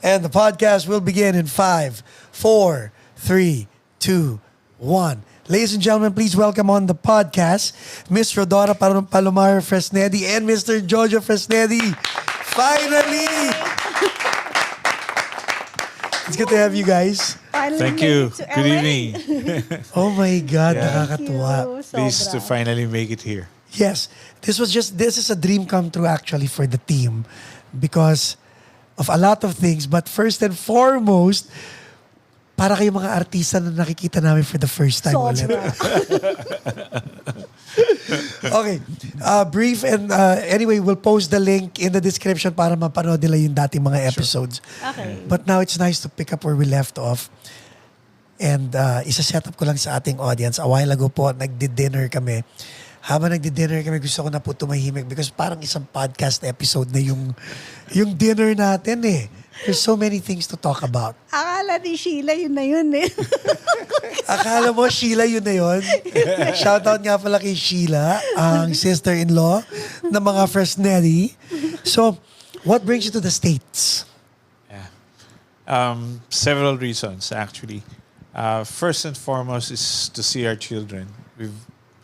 And the podcast will begin in 5, 4, 3, 2, 1. Ladies and gentlemen, please welcome on the podcast Miss Rhodora Palomar-Fresnedi and Mr. Jojo Fresnedi. Finally! It's good to have you guys. Finally Thank made you. it to Good LA. evening. Oh my God, Yeah. nakakatuwa. Pleased to Sobra. finally make it here. Yes, this is a dream come true actually for the team because of a lot of things. But first and foremost, para kayo mga artista na nakikita namin for the first time ulit. Sobra. Okay, brief and anyway, we'll post the link in the description para mapanood nila yung dating mga episodes. Okay. But now it's nice to pick up where we left off. And isa-set up ko lang sa ating audience. A while ago po, nagdi-dinner kami. Habang nagdi-dinner kami, gusto ko na po tumahimik because parang isang podcast episode na yung dinner natin eh. There's so many things to talk about. Akala ni Sheila yun na yun eh. Akala mo, Sheila, yun na yun? Shoutout nga pala kay Sheila, ang sister-in-law ng mga Fresnedi. So, what brings you to the States? Yeah. Several reasons, actually. First and foremost is to see our children. We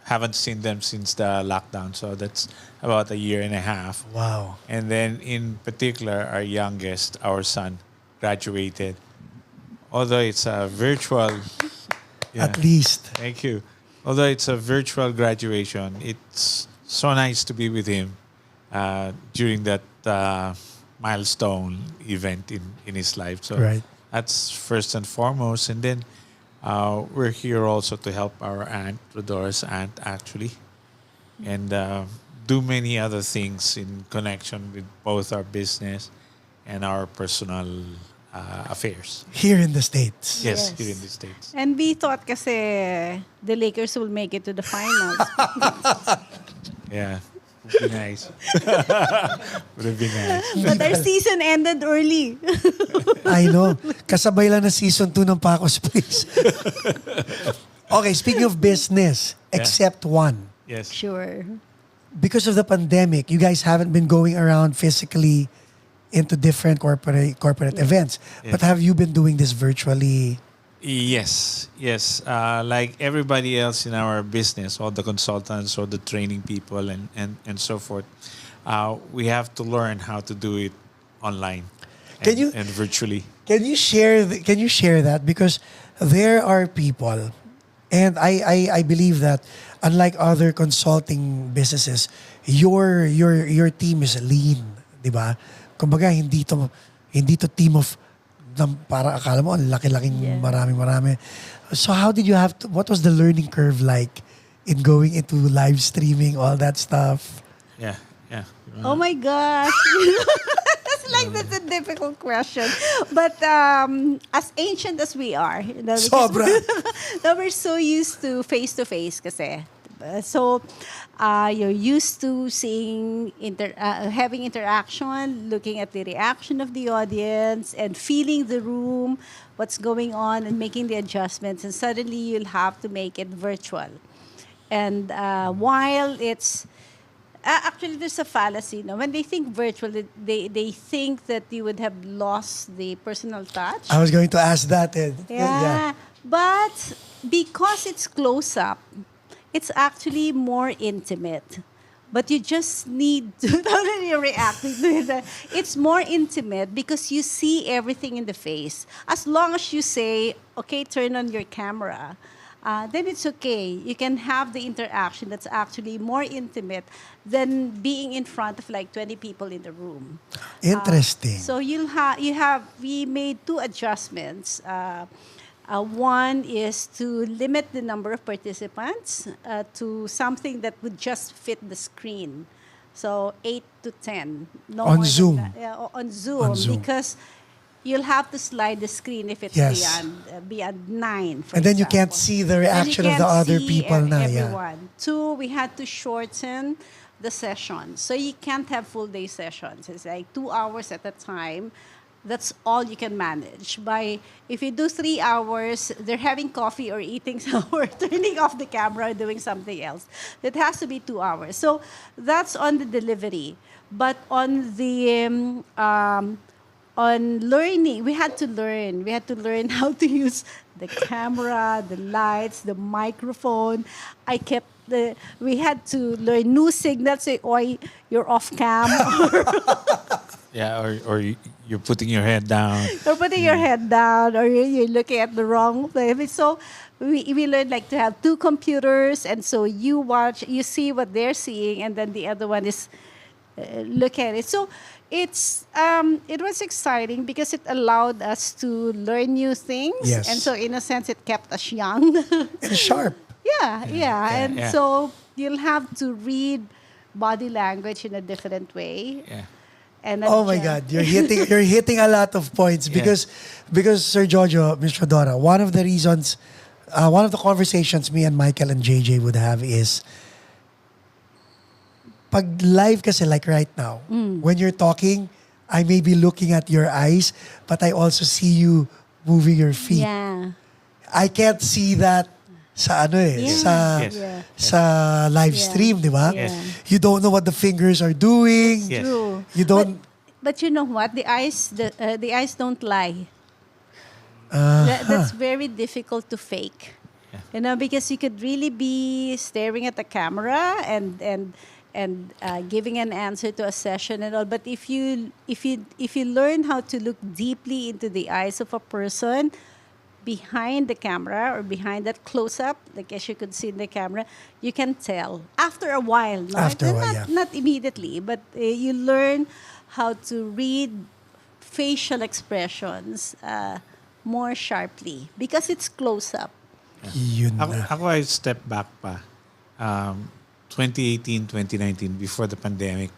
haven't seen them since the lockdown, so that's about a year and a half. Wow. And then, in particular, our youngest, our son, graduated. Although it's a virtual... Yeah. At least. Thank you. Although it's a virtual graduation, it's so nice to be with him during that milestone event in his life. So Right. that's first and foremost. And then we're here also to help our aunt, Rhodora's aunt, actually, and do many other things in connection with both our business and our personal affairs. Here in the States. Yes, Yes. here in the States. And we thought kasi the Lakers will make it to the finals. Yeah, would be nice. Would have been nice. But our season ended early. I know. Kasabay lang na season 2 ng Paco's Place. Okay, speaking of business, except one. Yes. Sure. Because of the pandemic, you guys haven't been going around physically into different corporate events. But have you been doing this virtually? Yes. Like everybody else in our business, all the consultants, all the training people, and so forth, we have to learn how to do it online and virtually. Can you share that? Because there are people, and I believe that unlike other consulting businesses, your team is lean, di ba? Kumbaga hindi to team of para akala mo ang laki-laking marami. So how did you what was the learning curve like in going into live streaming, all that stuff? Yeah. Oh my gosh. It's like that's a difficult question. But as ancient as we are, Sobra. we're so used to face-to-face kasi. So, you're used to seeing, having interaction, looking at the reaction of the audience, and feeling the room, what's going on, and making the adjustments. And suddenly, you'll have to make it virtual. And while it's actually, there's a fallacy. No? When they think virtual, they think that you would have lost the personal touch. I was going to ask that. Yeah. But because it's close up, it's actually more intimate. But you just need to totally react. It's more intimate because you see everything in the face. As long as you say, okay, turn on your camera, then it's okay. You can have the interaction that's actually more intimate than being in front of like 20 people in the room. Interesting. So we made 2 adjustments. One is to limit the number of participants to something that would just fit the screen. So 8 to 10. No On more than Zoom. that. Yeah, on Zoom. On Zoom. Because you'll have to slide the screen if it's Yes. beyond 9. For And then you can't example. see the And you reaction of the can't other see people na. Yeah. everyone. 2, we had to shorten the session. So you can't have full day sessions. It's like 2 hours at a time. That's all you can manage. If you do 3 hours, they're having coffee or eating somewhere, turning off the camera, doing something else. It has to be 2 hours. So that's on the delivery. But on the on learning. We had to learn. We had to learn how to use the camera, the lights, the microphone. We had to learn new signals. Say, "Oi, you're off cam," Yeah, or you're putting your head down. or putting your head down, or you're looking at the wrong place. So we learned like to have two computers, and so you see what they're seeing, and then the other one is look at it. So it was exciting because it allowed us to learn new things, Yes. and so in a sense, it kept us young. And sharp. And yeah. so you'll have to read body language in a different way. Yeah. And Oh my adjust. God, you're hitting a lot of points because Sir Jojo, Miss Rhodora, one of the reasons, one of the conversations me and Michael and JJ would have is pag live kasi like right now, when you're talking, I may be looking at your eyes, but I also see you moving your feet. Yeah. I can't see that sa Yeah. Yes. Yeah. sa live Yeah. stream, di ba? Yeah. You don't know what the fingers are doing. Yes. True. You don't. But you know what? The eyes don't lie. That's very difficult to fake. Yeah. You know, because you could really be staring at the camera and giving an answer to a session and all. But if you learn how to look deeply into the eyes of a person behind the camera or behind that close up, like as you could see in the camera, you can tell after a while. No? After a while, Not immediately, but you learn how to read facial expressions more sharply because it's close up. Yun na. Ako I step back pa. 2018, 2019, before the pandemic.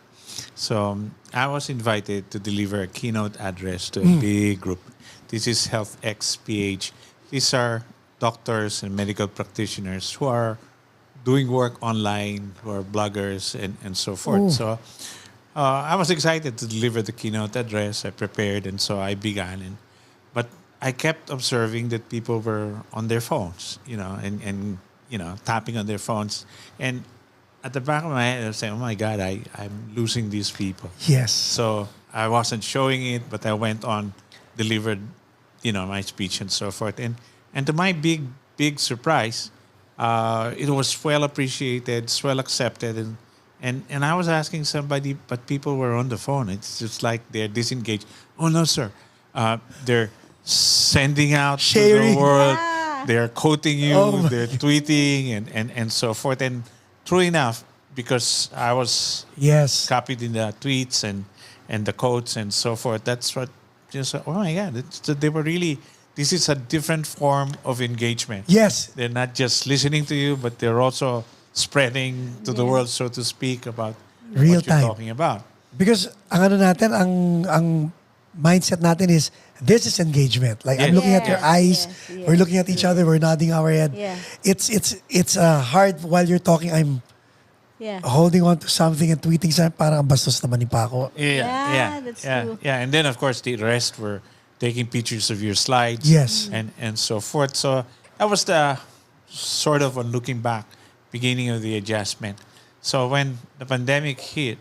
So I was invited to deliver a keynote address to a big group. This is Health XPH. These are doctors and medical practitioners who are doing work online, who are bloggers and so forth. So I was excited to deliver the keynote address. I prepared and so I began. But I kept observing that people were on their phones, and tapping on their phones. And at the back of my head, I was saying, oh my God, I'm losing these people. Yes. So I wasn't showing it, but I went on, delivered, my speech and so forth. And to my big surprise, it was well appreciated, well accepted. And I was asking somebody, but people were on the phone. It's just like they're disengaged. Oh, no, sir. They're sending out to Sharing. the world. Yeah. They're quoting you. Oh my They're tweeting and so forth. And true enough, because I was Yes. copied in the tweets and the quotes and so forth. That's what oh my God, they were really, this is a different form of engagement. Yes. They're not just listening to you, but they're also spreading to the world, so to speak, about Real what you're time. talking about. Because ang mindset natin is this is engagement. Like I'm Yes. looking at your eyes, Yes, we're looking at each other, we're nodding our head. Yeah. It's hard while you're talking. I'm Yeah. holding on to something and tweeting something. Parang ang bastos naman ni Paco. Yeah, that's true. Yeah, and then of course the rest were taking pictures of your slides. Yes. And so forth. So that was the sort of, on looking back, beginning of the adjustment. So when the pandemic hit,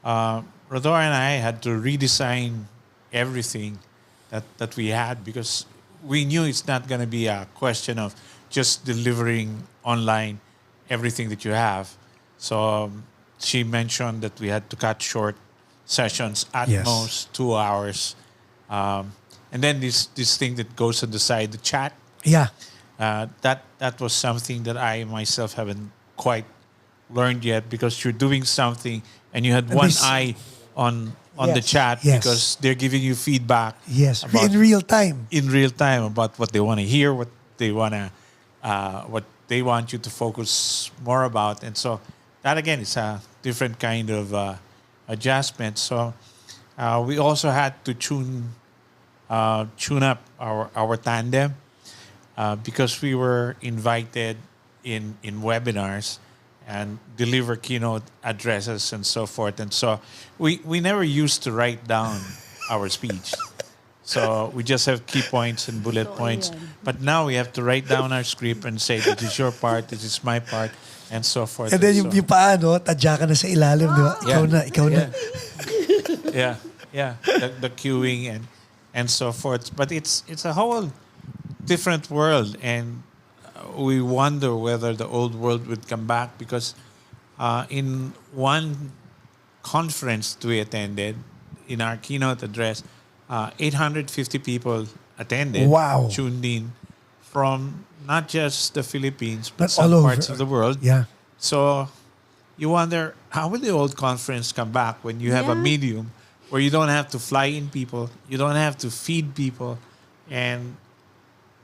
Rhodora and I had to redesign everything that we had, because we knew it's not going to be a question of just delivering online everything that you have. So she mentioned that we had to cut short sessions, at Yes. most 2 hours. And then this thing that goes on the side, the chat, Yeah. that was something that I myself haven't quite learned yet, because you're doing something and you had And one this- eye on the Yes. chat, Yes. because they're giving you feedback Yes. about- In real time. in real time about what they want to hear, what they want you to focus more about. And so that again is a different kind of adjustment. So we also had to tune up our tandem, because we were invited in webinars and deliver keynote addresses and so forth. And so we never used to write down our speech. So we just have key points and bullet points. ayan. But now we have to write down our script and say, this is your part, this is my part, and so forth. And then so, yung paa, no? Tadya ka na sa ilalim, di ba? Ikaw na. yeah. Yeah, the queuing and so forth. But it's a whole different world, and we wonder whether the old world would come back because in one conference we attended, in our keynote address, 850 people attended, Wow. tuned in from not just the Philippines but But some all over. parts of the world. Yeah. So you wonder how will the old conference come back when you have a Yeah. medium where you don't have to fly in people, you don't have to feed people, and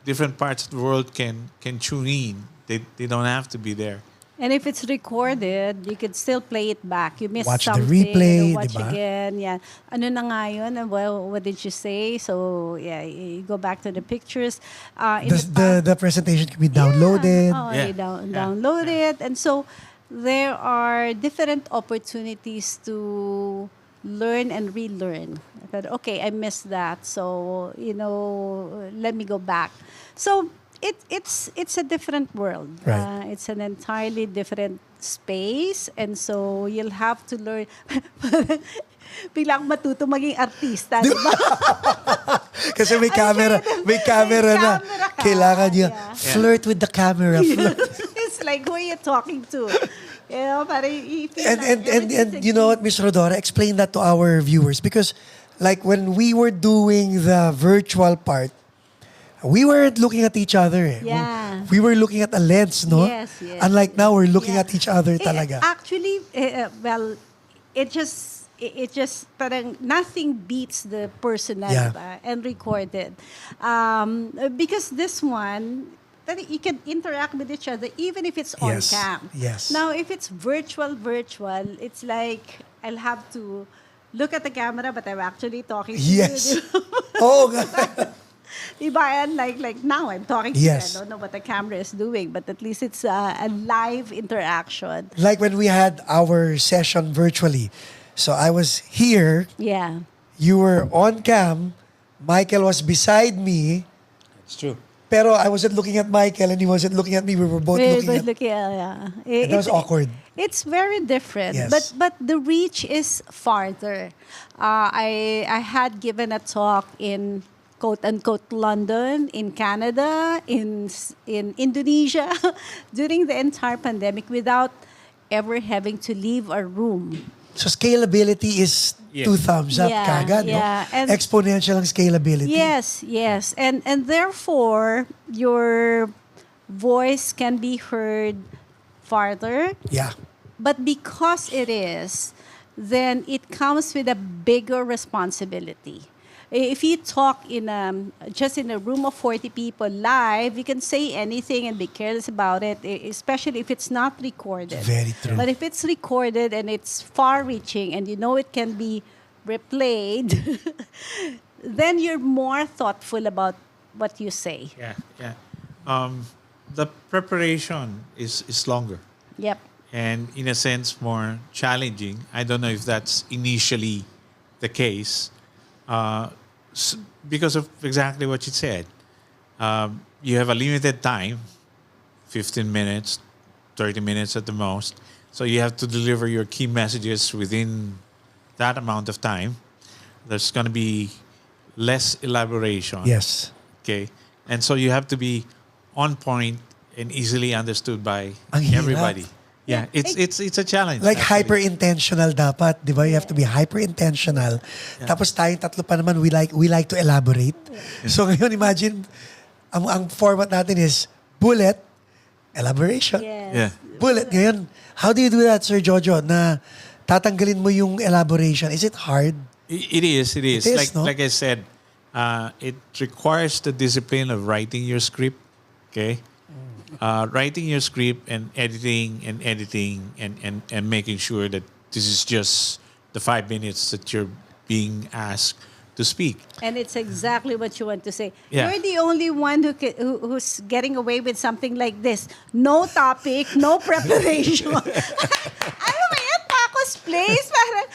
different parts of the world can tune in. They don't have to be there. And if it's recorded, you could still play it back. You missed Watch the something, replay, watch diba? again. Yeah. Ano na nga yun? Well, what did you say? So, yeah, you go back to the pictures. In The presentation can be downloaded. Yeah. Oh, Yeah. you Yeah. download it. And so, there are different opportunities to learn and relearn. I thought, okay, I missed that. So, let me go back. So, it's a different world. Right. It's an entirely different space, and so you'll have to learn. Bigla akong matuto maging artista, di ba? Kasi may camera, may May camera na. camera ka. Kailangan niya Yeah. flirt with the camera. Flirt. It's like, who are you talking to? Parang you feel And like everything's you know what, Miss Rhodora, explain that to our viewers because like when we were doing the virtual part, we weren't looking at each other. Eh. Yeah. We were looking at a lens, no? Yes, yes, Unlike now, we're looking Yeah. at each other Eh, talaga. Actually, well, it just parang nothing beats the personal Yeah. and recorded. Because this one, parang you can interact with each other even if it's on Yes, cam. yes. Now, if it's virtual, it's like I'll have to look at the camera, but I'm actually talking to Yes. you. Di ba? Oh, God. Diba? And like now, I'm talking to Yes. you. I don't know what the camera is doing, but at least it's a live interaction. Like when we had our session virtually. So I was here, Yeah. you were on cam, Michael was beside me, It's true. pero I wasn't looking at Michael and he wasn't looking at me. We were both looking at... Yeah. And that was awkward. It's very different, Yes. but the reach is farther. I had given a talk in quote unquote London, in Canada, in Indonesia during the entire pandemic without ever having to leave our room. So scalability is Yeah. 2 thumbs up Yeah, kagad, no? yeah. And- Exponential ang scalability. Yes, and therefore your voice can be heard farther. Yeah. But because it is, then it comes with a bigger responsibility. If you talk just in a room of 40 people live, you can say anything and be careless about it, especially if it's not recorded. Very true. But if it's recorded and it's far-reaching and you know it can be replayed, then you're more thoughtful about what you say. Yeah. The preparation is longer Yep. and in a sense more challenging. I don't know if that's initially the case because of exactly what you said. You have a limited time, 15 minutes, 30 minutes at the most. So you have to deliver your key messages within that amount of time. There's going to be less elaboration. Yes. Okay. And so you have to be on point and easily understood by Ang hirap. everybody. Yeah, it's a challenge. Like actually. hyper-intentional dapat, di ba? You have to be hyper-intentional. Tapos tayong tatlo pa naman, we like to elaborate. So ngayon, imagine, ang format natin is bullet, elaboration. Yes. Yeah. Bullet. Ngayon, how do you do that, Sir Jojo, na tatanggalin mo yung elaboration? Is it hard? It is. It is, no? Like I said, it requires the discipline of writing your script. Okay, writing your script and editing and making sure that this is just the 5 minutes that you're being asked to speak. And it's exactly what you want to say. Yeah. You're the only one who's getting away with something like this. No topic, no preparation. Ano ba yan? Paco's Place? Parang,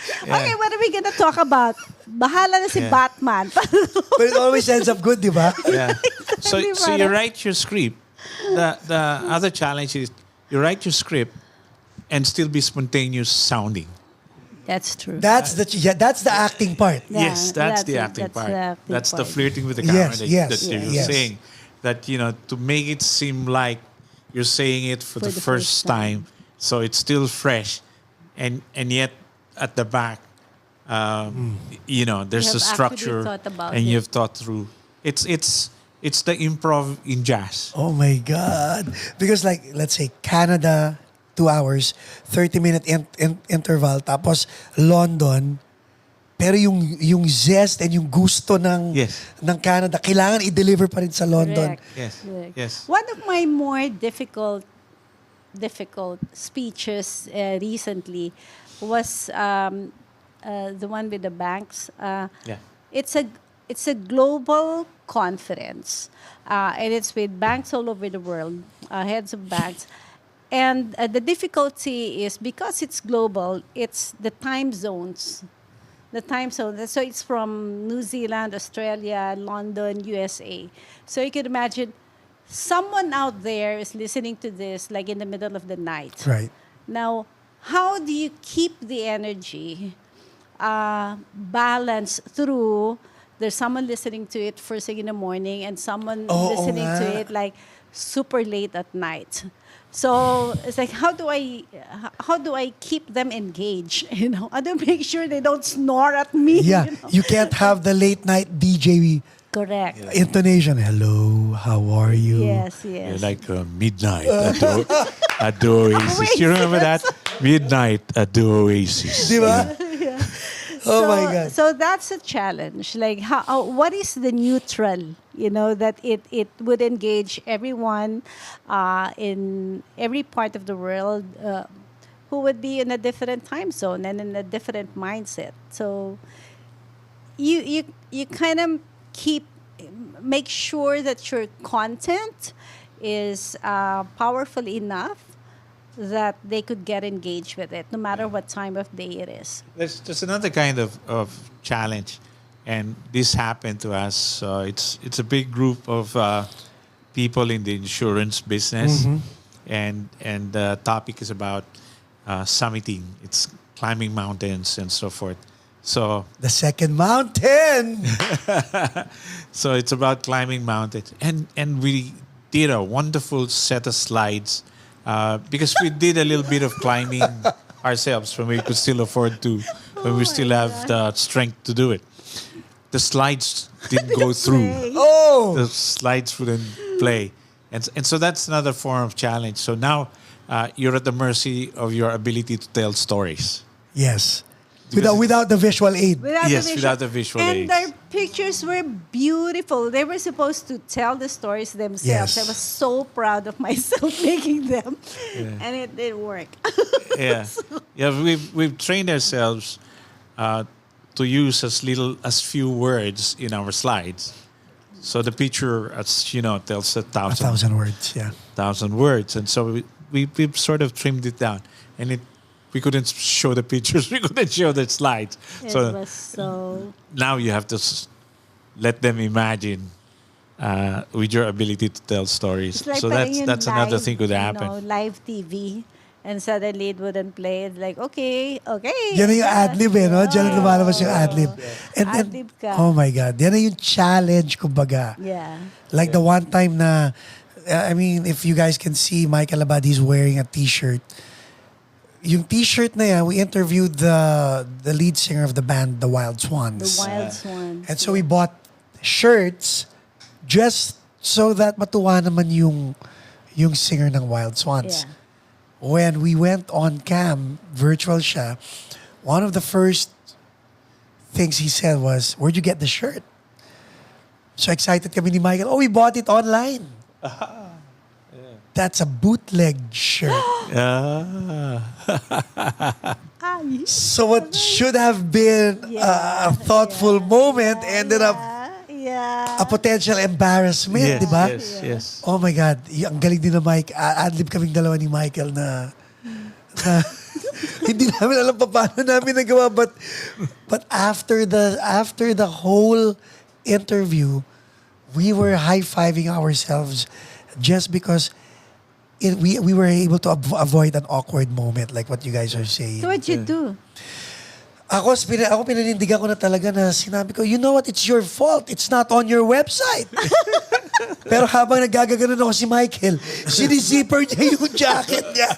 okay, what are we gonna talk about? Bahala na si Yeah. Batman. But it always ends up good, di ba? Yeah. So Di so ba? you write your script. The other challenge is you write your script and still be spontaneous sounding. That's true. That's the acting part. Yeah, Yes, that's the acting that's part. the acting That's the part. flirting with the camera Yes, that, yes, that you're yes. saying. That, to make it seem like you're saying it for the first time, so it's still fresh, and yet at the back, there's You a have actually structure, thought about and it. you've thought through. It's the improv in jazz. Oh my God. Because like, let's say Canada, 2 hours, 30-minute interval, tapos London, pero yung zest and yung gusto Yes. ng Canada, kailangan i-deliver pa rin sa London. Correct. Yes, Correct. yes. One of my more difficult speeches recently was the one with the banks. Yeah. It's a global conference, and it's with banks all over the world, heads of banks. And the difficulty is because it's global, it's the time zones. The time zone. So it's from New Zealand, Australia, London, USA. So you could imagine someone out there is listening to this like in the middle of the night. Right. Now, how do you keep the energy balanced through there's someone listening to it first thing in the morning and someone listening to nga. it like super late at night. So it's like how do I keep them engaged? How do I make sure they don't snore at me? Yeah, you know? you can't have the late night DJ Correct. intonation. Hello, how are you? Yes, You're yes. like midnight at the Oasis. You remember that? Midnight at the Oasis. Di ba? Oh my God. So that's a challenge. Like, what is the neutral? That it would engage everyone in every part of the world who would be in a different time zone and in a different mindset. So you kind of make sure that your content is powerful enough that they could get engaged with it, no matter what time of day it is. There's just another kind of challenge, and this happened to us. It's a big group of people in the insurance business, and the topic is about summiting. It's climbing mountains and so forth. So The second mountain. so it's about climbing mountains, and we did a wonderful set of slides. Because we did a little bit of climbing ourselves when we could still afford to, when we still have the strength to do it. The slides didn't go through. Oh. The slides wouldn't play. And so that's another form of challenge. So now you're at the mercy of your ability to tell stories. Yes. Because Without the visual aid. without the visual and aids. their pictures were beautiful. They were supposed to tell the stories themselves. Yes. I was so proud of myself making them, and it did work. Yeah, we've trained ourselves to use as few words in our slides. So the picture, tells 1,000 words, yeah. 1,000 words, and so we've sort of trimmed it down, and we couldn't show the pictures, we couldn't show the slides. It So was so. now you have to let them imagine with your ability to tell stories. It's like So playing in that's another live, thing could happen. Live TV, and suddenly it wouldn't play. It's like okay. Yan na yung ad-lib no? Diyan na lumalabas yung ad-lib. And, Ad-lib ka. oh my God. Yan na yung challenge, kumbaga. Yeah. Like the one time na, if you guys can see, Michael Abadi's wearing a t-shirt. Yung t-shirt na yan, we interviewed the lead singer of the band, the Wild Swans. The Wild Swans. And so we bought shirts just so that matuwa naman yung singer ng Wild Swans. Yeah. When we went on cam, virtual siya, one of the first things he said was, "Where'd you get the shirt?" So excited kami ni Michael. Oh, we bought it online. That's a bootleg shirt. So what should have been a thoughtful moment ended up Yeah. a potential embarrassment, Yes, di ba? yes. Oh my God. Ang galing din na Mike. Adlib kaming dalawa ni Michael na hindi namin alam pa paano namin nagawa. But after the whole interview, we were high-fiving ourselves just because we were able to avoid an awkward moment like what you guys are saying. So what'd you do? Ako pinanindigan ko na talaga na sinabi ko, you know what, it's your fault. It's not on your website. Pero habang nagagaganon ako si Michael, sinizipper niya yung jacket niya.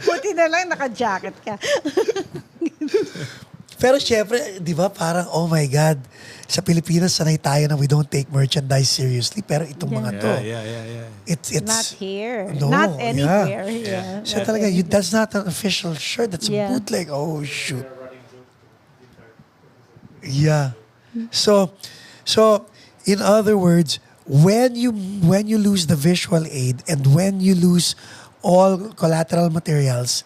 Buti na lang naka-jacket ka. Pero syempre, di ba, parang, oh my God, sa Pilipinas, sanay tayo na we don't take merchandise seriously. Pero itong mga to, Yeah. it's Not here. No, Not anywhere. Yeah. Yeah. So talaga, that's not an official shirt. That's a Yeah. bootleg. Oh, shoot. Yeah. So, in other words, when you lose the visual aid and when you lose all collateral materials,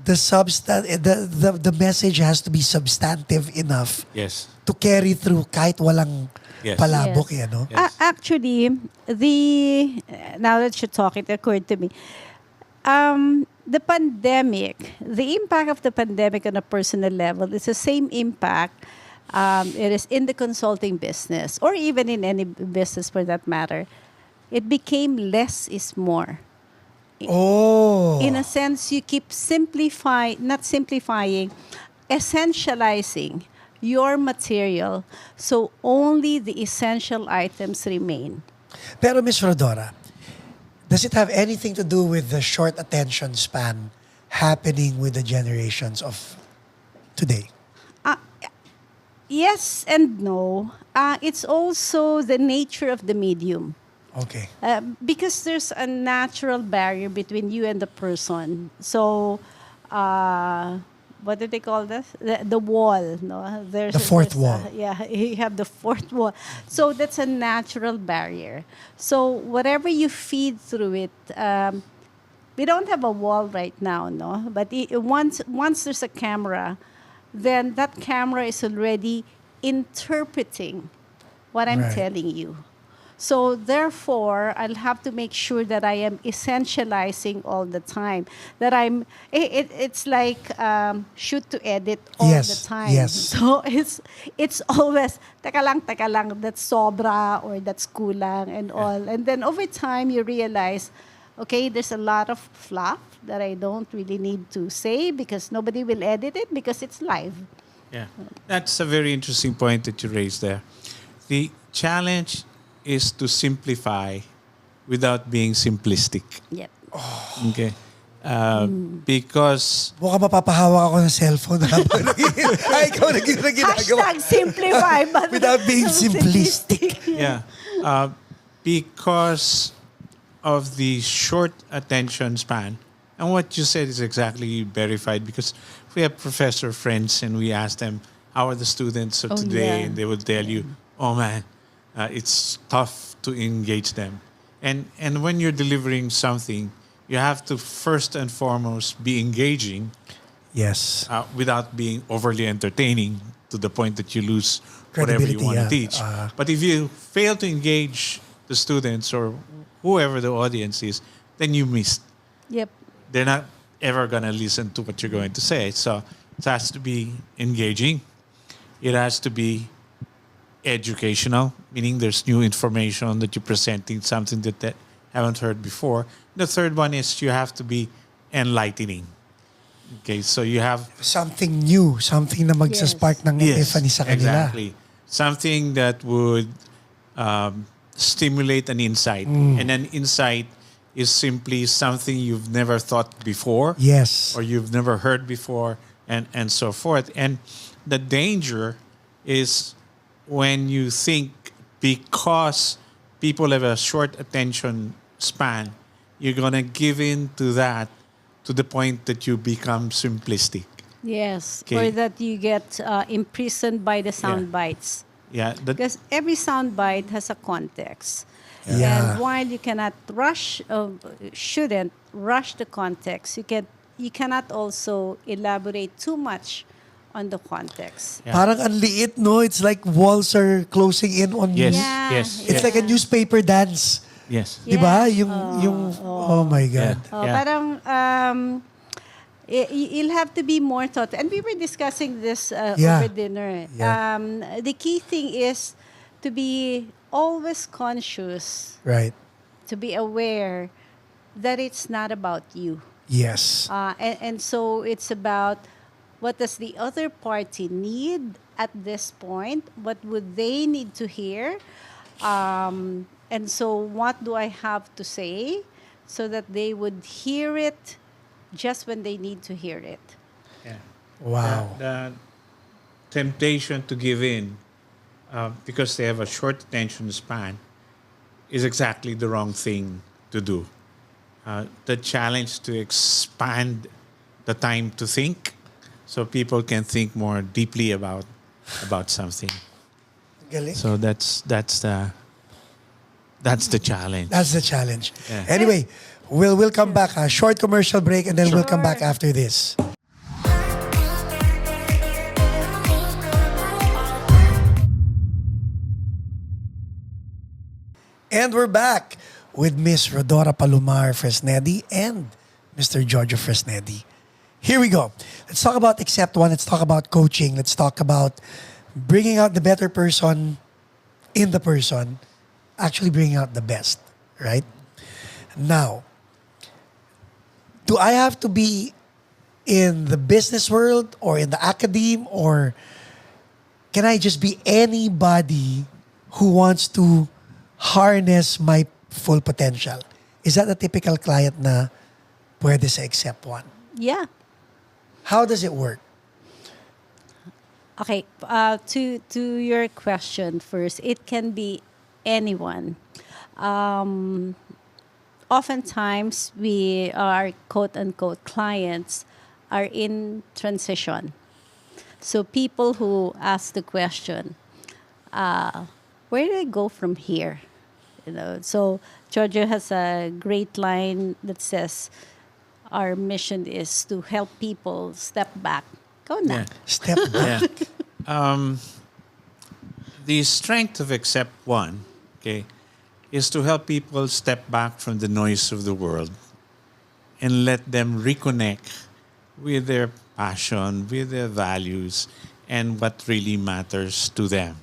the message has to be substantive enough Yes. to carry through kahit walang Yes. palabok, Yes. no? Yes. Actually, now that you talk, it occurred to me. The pandemic, the impact of the pandemic on a personal level is the same impact it is in the consulting business or even in any business for that matter. It became less is more. Oh. In a sense, you keep not simplifying, essentializing your material so only the essential items remain. Pero Miss Rhodora, does it have anything to do with the short attention span happening with the generations of today? Yes and no. It's also the nature of the medium. Okay. Because there's a natural barrier between you and the person. So, what do they call this? The wall, no? The fourth wall. Yeah, you have the fourth wall. So that's a natural barrier. So whatever you feed through it, we don't have a wall right now, no? But once there's a camera, then that camera is already interpreting what I'm Right. telling you. So therefore, I'll have to make sure that I am essentializing all the time. That it's like shoot to edit all Yes, the time. yes. So it's always, teka lang, that's sobra or that's kulang and all. And then over time, you realize, okay, there's a lot of fluff that I don't really need to say because nobody will edit it because it's live. Yeah. That's a very interesting point that you raised there. The challenge is to simplify without being simplistic. Yep. Okay. Because Mukhang mapapahawak ako ng cellphone habang ikaw na ginagawa. Hashtag simplify but Without being simplistic. yeah, because of the short attention span, and what you said is exactly verified because we have professor friends and we ask them how are the students of Oh, today, yeah. and they will tell you, oh man, it's tough to engage them, and when you're delivering something, you have to first and foremost be engaging Yes. without being overly entertaining to the point that you lose whatever you Credibility, want to yeah. teach. But if you fail to engage the students or whoever the audience is, then you missed. Yep. They're not ever going to listen to what you're going to say. So it has to be engaging. It has to be educational, meaning there's new information that you're presenting, something that they haven't heard before. The third one is you have to be enlightening. Okay, so you have Something new. Something na magsaspark ng epiphany sa kanila. exactly. Something that would stimulate an insight. And an insight is simply something you've never thought before Yes. or you've never heard before and so forth. And the danger is when you think because people have a short attention span, you're going to give in to that to the point that you become simplistic. Yes. Okay. Or that you get imprisoned by the sound bites. Yeah, Because every sound bite has a context. Yeah. And while you cannot shouldn't rush the context, you cannot also elaborate too much on the context. Yeah. Parang ang liit, no? It's like walls are closing in on Yes. you. Yeah, Yes. It's like a newspaper dance. yes. Yeah. Di ba? Oh my God. Yeah. Parang you'll have to be more thoughtful. And we were discussing this Yeah. over dinner. Yeah. The key thing is to be always conscious, Right. to be aware that it's not about you. Yes. And so it's about what does the other party need at this point? What would they need to hear? And so what do I have to say so that they would hear it just when they need to hear it? Yeah. Wow. The temptation to give in because they have a short attention span is exactly the wrong thing to do. The challenge to expand the time to think so people can think more deeply about something. Galing. So that's the challenge. That's the challenge. Yeah. Anyway, we'll come back. A short commercial break, and then we'll come back Sure. after this. And we're back with Miss Rhodora Palomar-Fresnedi and Mr. Jojo Fresnedi. Here we go. Let's talk about Accept One. Let's talk about coaching. Let's talk about bringing out the better person in the person, actually bringing out the best, right? Now, do I have to be in the business world or in the academe, or can I just be anybody who wants to harness my full potential? Is that a typical client na pwede sa Accept One? Yeah. How does it work? Okay, to your question first, it can be anyone. Oftentimes, our quote unquote clients are in transition. So people who ask the question, where do I go from here? So Jojo has a great line that says, our mission is to help people step back. Go na. Yeah. Step back. Yeah. The strength of Accept One, okay, is to help people step back from the noise of the world and let them reconnect with their passion, with their values, and what really matters to them.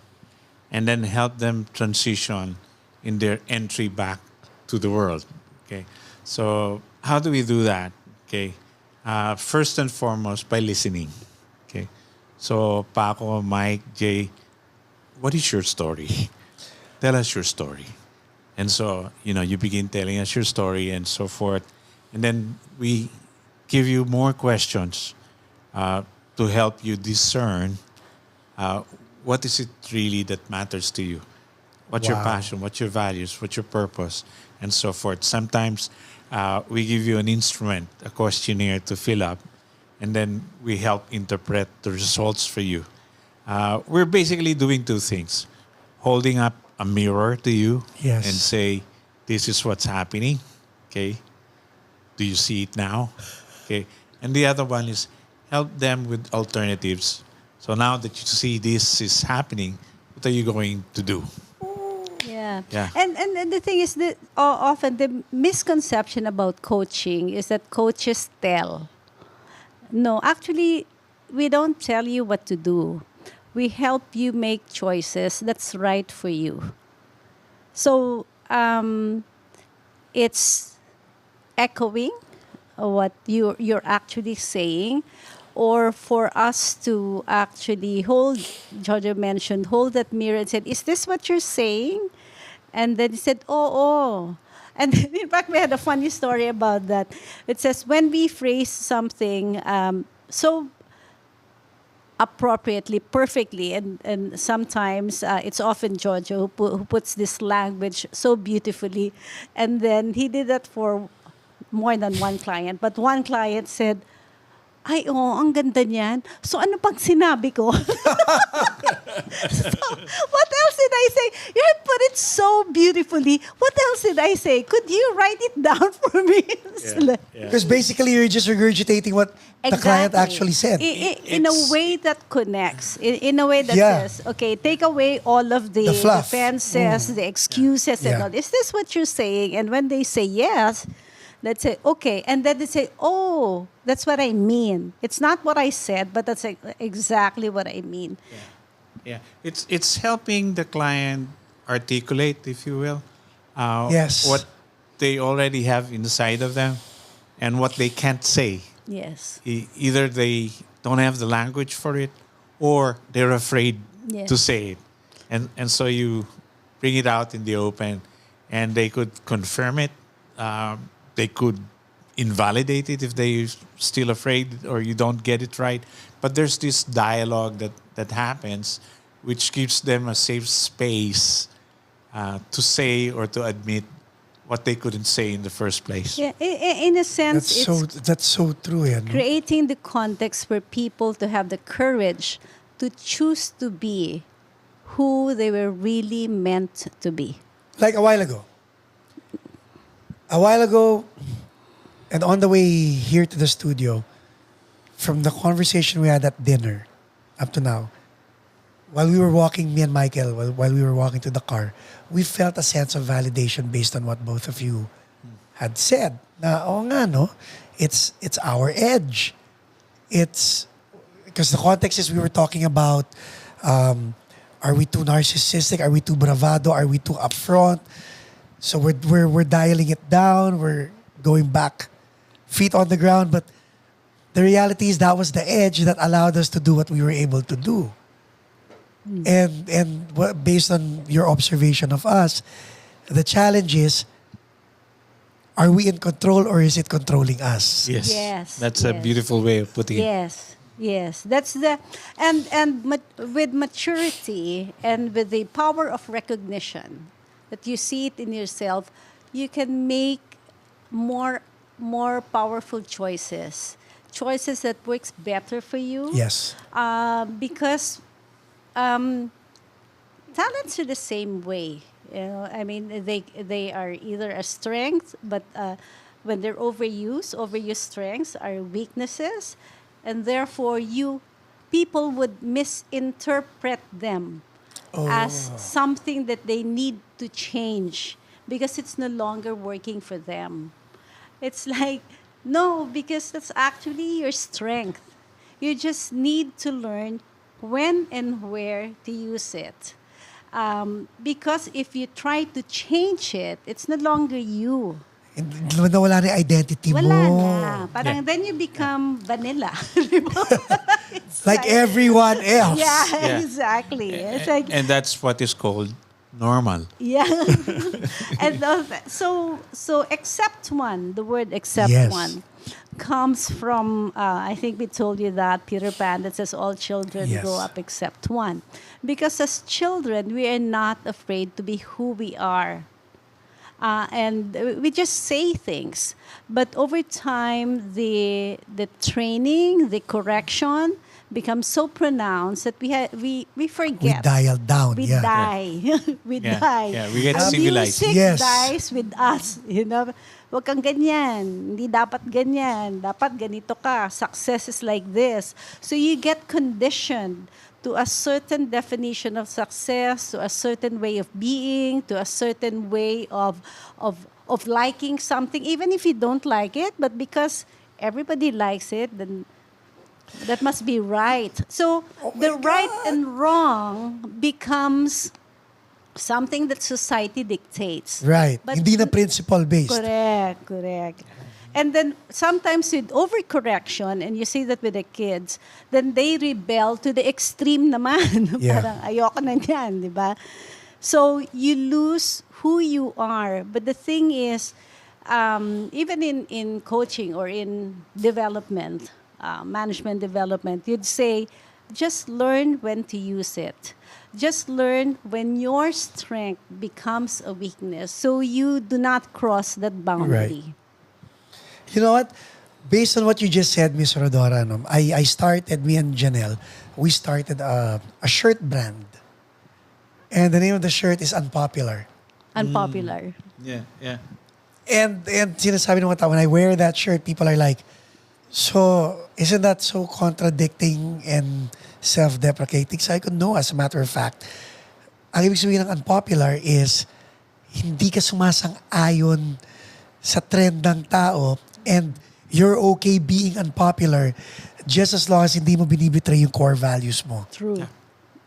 And then help them transition in their entry back to the world. Okay. So how do we do that? Okay. First and foremost, by listening. Okay. So Paco, Mike, Jay, what is your story? Tell us your story. And so, you begin telling us your story and so forth. And then we give you more questions to help you discern what is it really that matters to you. What's your Wow. passion? What's your values? What's your purpose? And so forth. Sometimes we give you an instrument, a questionnaire to fill up, and then we help interpret the results for you. We're basically doing two things. Holding up a mirror to you Yes. and say, this is what's happening. Okay. Do you see it now? Okay. And the other one is help them with alternatives. So now that you see this is happening, what are you going to do? Yeah. Yeah. And the thing is that often the misconception about coaching is that coaches tell. No, actually, we don't tell you what to do. We help you make choices that's right for you. So it's echoing what you're actually saying, or for us to actually hold, Jojo mentioned, hold that mirror and said, is this what you're saying? And then he said, oh. And in fact, we had a funny story about that. It says, when we phrase something so appropriately, perfectly, and sometimes it's often Jojo who puts this language so beautifully. And then he did that for more than one client. But one client said, ay, oo, ang ganda niyan. So ano pang sinabi ko? So, what else did I say? You had put it so beautifully. What else did I say? Could you write it down for me? Because basically you're just regurgitating what the client actually said. In a way that connects. In a way that Yeah. says, okay, take away all of the fluff. defenses, the excuses and Yeah. all. Is this what you're saying? And when they say yes, let's say, okay. And then they say, oh, that's what I mean. It's not what I said, but that's exactly what I mean. Yeah. It's helping the client articulate, if you will, Yes. what they already have inside of them. and what they can't say. Yes. Either they don't have the language for it, or they're afraid Yes. to say it, and so you bring it out in the open, and they could confirm it. They could invalidate it if they're still afraid or you don't get it right. But there's this dialogue that happens, which gives them a safe space to say or to admit what they couldn't say in the first place. Yeah, in a sense, That's so true. Yan, no? creating the context for people to have the courage to choose to be who they were really meant to be. Like a while ago. And on the way here to the studio, from the conversation we had at dinner up to now, while we were walking, me and Michael, while we were walking to the car, we felt a sense of validation based on what both of you had said. Na, oh nga, no? It's our edge. It's because the context is we were talking about, are we too narcissistic? Are we too bravado? Are we too upfront? So we're dialing it down. We're going back, feet on the ground. But the reality is that was the edge that allowed us to do what we were able to do. And based on your observation of us, the challenge is, are we in control or is it controlling us? Yes, Yes, that's a yes. beautiful way of putting it. Yes. That's the with maturity and with the power of recognition that you see it in yourself, you can make more powerful choices that works better for you. Yes. Because talents are the same way. You know, I mean, they are either a strength, but when they're overused strengths are weaknesses, and therefore people would misinterpret them as something that they need to change because it's no longer working for them. It's like, no, because that's actually your strength. You just need to learn when and where to use it. Because if you try to change it, it's no longer you. Wala na yung identity Wala mo. na. Parang then you become vanilla. It's Like everyone else. Yeah, Yeah. exactly. It's like, And that's what is called normal. yeah. And so except one, the word except Yes. one comes from, I think we told you that, Peter Pan, that says all children Yes. grow up except one. Because as children, we are not afraid to be who we are. And we just say things. But over time, the training, the correction becomes so pronounced that we We forget. dial down. We Yeah. die. We Yeah, die. yeah, we get And civilized. music Yes. dies with us. You know, wag kang ganyan. Hindi dapat ganyan. Dapat ganito ka. Success is like this. So you get conditioned to a certain definition of success, to a certain way of being, to a certain way of liking something, even if you don't like it, but because everybody likes it, then that must be right. So the right and wrong becomes something that society dictates. Right. But- Hindi na principle-based. Correct. And then sometimes with overcorrection, and you see that with the kids, then they rebel to the extreme naman. Yeah. Parang ayoko na yan, di ba? So you lose who you are. But the thing is, even in coaching or in development, management development, you'd say, just learn when to use it. Just learn when your strength becomes a weakness, so you do not cross that boundary. You know what? Based on what you just said, Miss Rhodora, no, I started, me and Janelle, we started a shirt brand. And the name of the shirt is Unpopular. Unpopular. Yeah. And sinasabi ng mga tao, when I wear that shirt, people are like, so, isn't that so contradicting and self-deprecating? So I could know, as a matter of fact, ang ibig sabihin ng unpopular is, hindi ka sumasang-ayon sa trend ng tao and you're okay being unpopular just as long as hindi mo binibitray yung core values mo. True.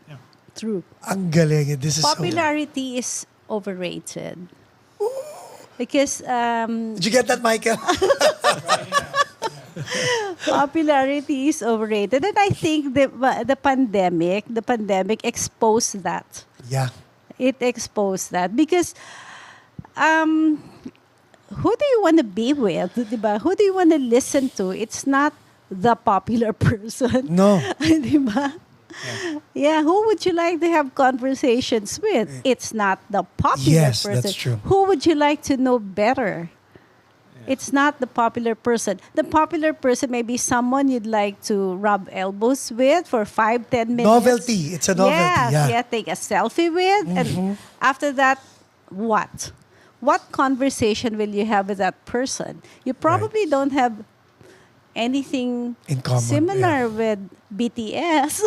Yeah. True. Ang galing. This is Popularity is overrated. Because Did you get that, Michael? popularity is overrated, and I think the pandemic exposed that. Yeah. It exposed that because um, who do you want to be with, diba? Who do you want to listen to? It's not the popular person, No. diba? Yeah, who would you like to have conversations with? It's not the popular Yes, person. that's true. Who would you like to know better? It's not the popular person. The popular person may be someone you'd like to rub elbows with for 5-10 minutes. Novelty. It's a novelty. Yes, Yeah. yeah, take a selfie with. And after that, what? What conversation will you have with that person? You probably don't have anything In common, similar with BTS.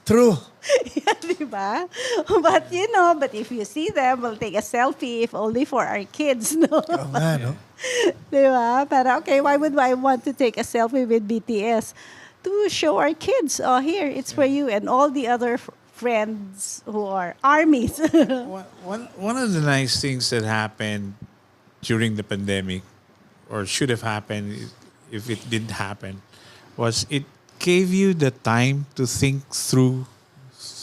True. Yeah, diba? But if you see them, we'll take a selfie if only for our kids, no? Oo nga, no? Diba? Pero okay, why would I want to take a selfie with BTS? To show our kids, oh, here, it's for you and all the other friends who are armies. One of the nice things that happened during the pandemic, or should have happened if it didn't happen, was it gave you the time to think through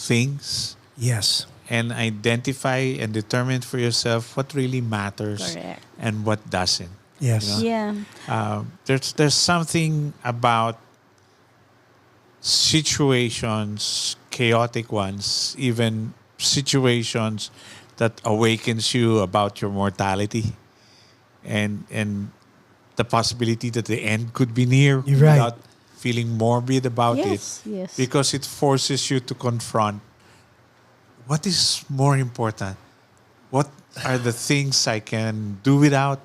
things Yes. and identify and determine for yourself what really matters Correct. and what doesn't. Yes. Yeah. There's something about situations, chaotic ones, even situations that awakens you about your mortality and the possibility that the end could be near You're right. without feeling morbid about Yes, it. yes. Because it forces you to confront what is more important. What are the things I can do without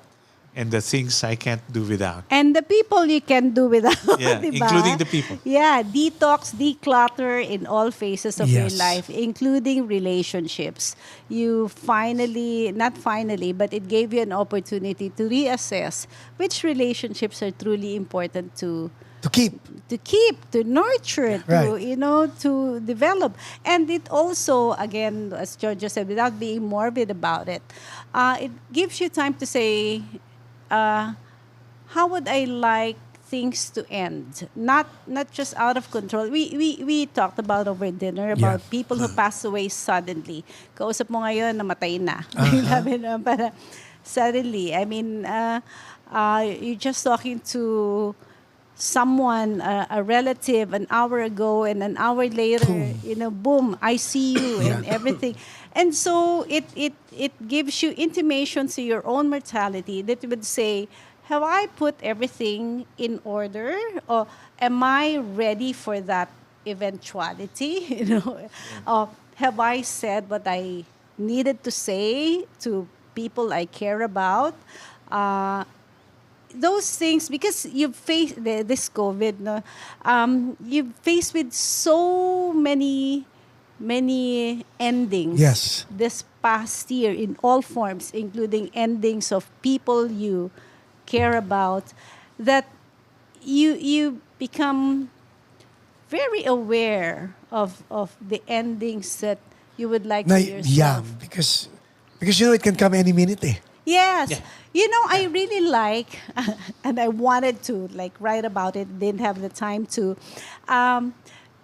and the things I can't do without. And the people you can do without, Yeah, diba? including the people. Yeah, detox, declutter in all phases of your Yes. life, including relationships. You finally, not finally, but it gave you an opportunity to reassess which relationships are truly important to To keep. to nurture, Right. to develop. And it also, again, as Jojo said, without being morbid about it, it gives you time to say, how would I like things to end? Not just out of control. We talked about over dinner about Yeah. people who pass away suddenly. Kausap mo ngayon, namatay na. Sabi na, para suddenly. I mean, you're just talking to someone, a relative, an hour ago, and an hour later, boom, I see you and everything. And so it gives you intimation to your own mortality that you would say, have I put everything in order, or am I ready for that eventuality? Have I said what I needed to say to people I care about? Those things, because you've faced this COVID, no, you've faced with so many endings. Yes. This past year in all forms, including endings of people you care about, that you become very aware of the endings that you would like Na, for yourself. yeah, because it can come any minute eh. Yes. Yeah. I really like, and I wanted to write about it, didn't have the time to.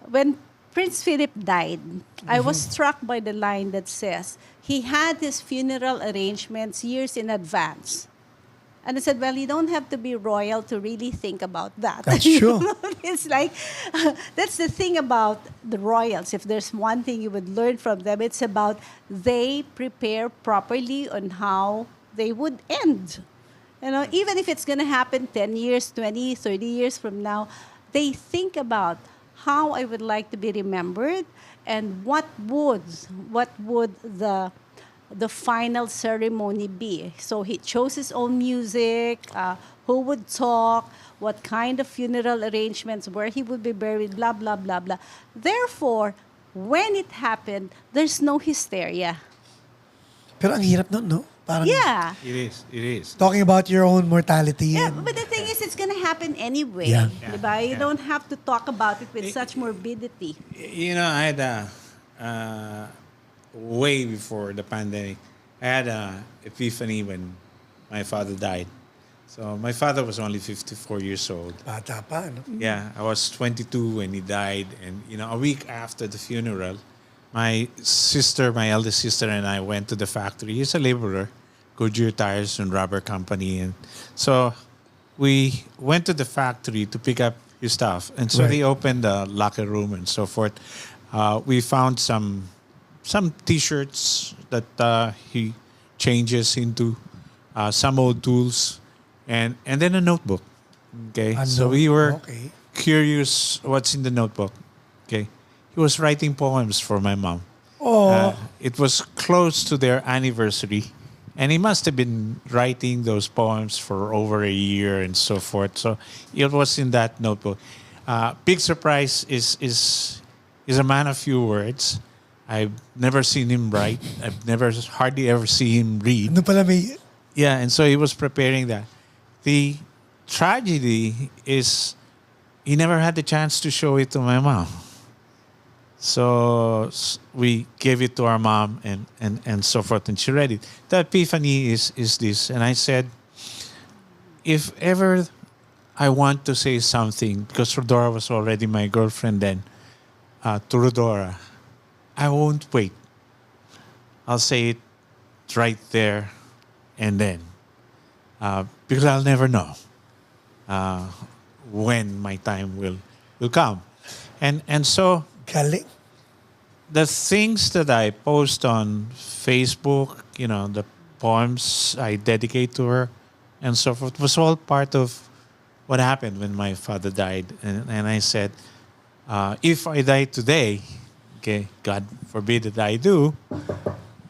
When Prince Philip died, I was struck by the line that says he had his funeral arrangements years in advance. And I said, well, you don't have to be royal to really think about that. That's true. It's like, that's the thing about the royals. If there's one thing you would learn from them, it's about they prepare properly on how they would end. Even if it's going to happen 10 years, 20, 30 years from now, they think about how I would like to be remembered and what would the final ceremony be. So he chose his own music, who would talk, what kind of funeral arrangements, where he would be buried, blah, blah, blah, blah. Therefore, when it happened, there's no hysteria. Pero ang hirap nun, no? Parang Yeah. It is. talking about your own mortality. Yeah, and- but the thing is, it's going to happen anyway. Yeah. Diba? You don't have to talk about it with such morbidity. I had way before the pandemic, I had a epiphany when my father died. So my father was only 54 years old. Bata pa, no? Yeah, I was 22 when he died, and a week after the funeral, my sister, my eldest sister, and I went to the factory. He's a laborer, Goodyear Tires and Rubber Company, and so we went to the factory to pick up his stuff, and so Right. they opened the locker room and so forth. We found some T-shirts that he changes into, some old tools, and then a notebook. Okay, so we were Okay. curious what's in the notebook. Okay, he was writing poems for my mom. Oh, It was close to their anniversary, and he must have been writing those poems for over a year and so forth. So it was in that notebook. Big surprise is a man of few words. I've never seen him write. I've never hardly ever seen him read. ano pala may... Yeah, and so he was preparing that. The tragedy is he never had the chance to show it to my mom. So we gave it to our mom and so forth, and she read it. The epiphany is this, and I said, if ever I want to say something, because Rhodora was already my girlfriend then, to Rhodora, I won't wait. I'll say it right there and then, because I'll never know when my time will come, and so Galing. the things that I post on Facebook, the poems I dedicate to her, and so forth, was all part of what happened when my father died, and I said, if I die today, okay, God forbid that I do,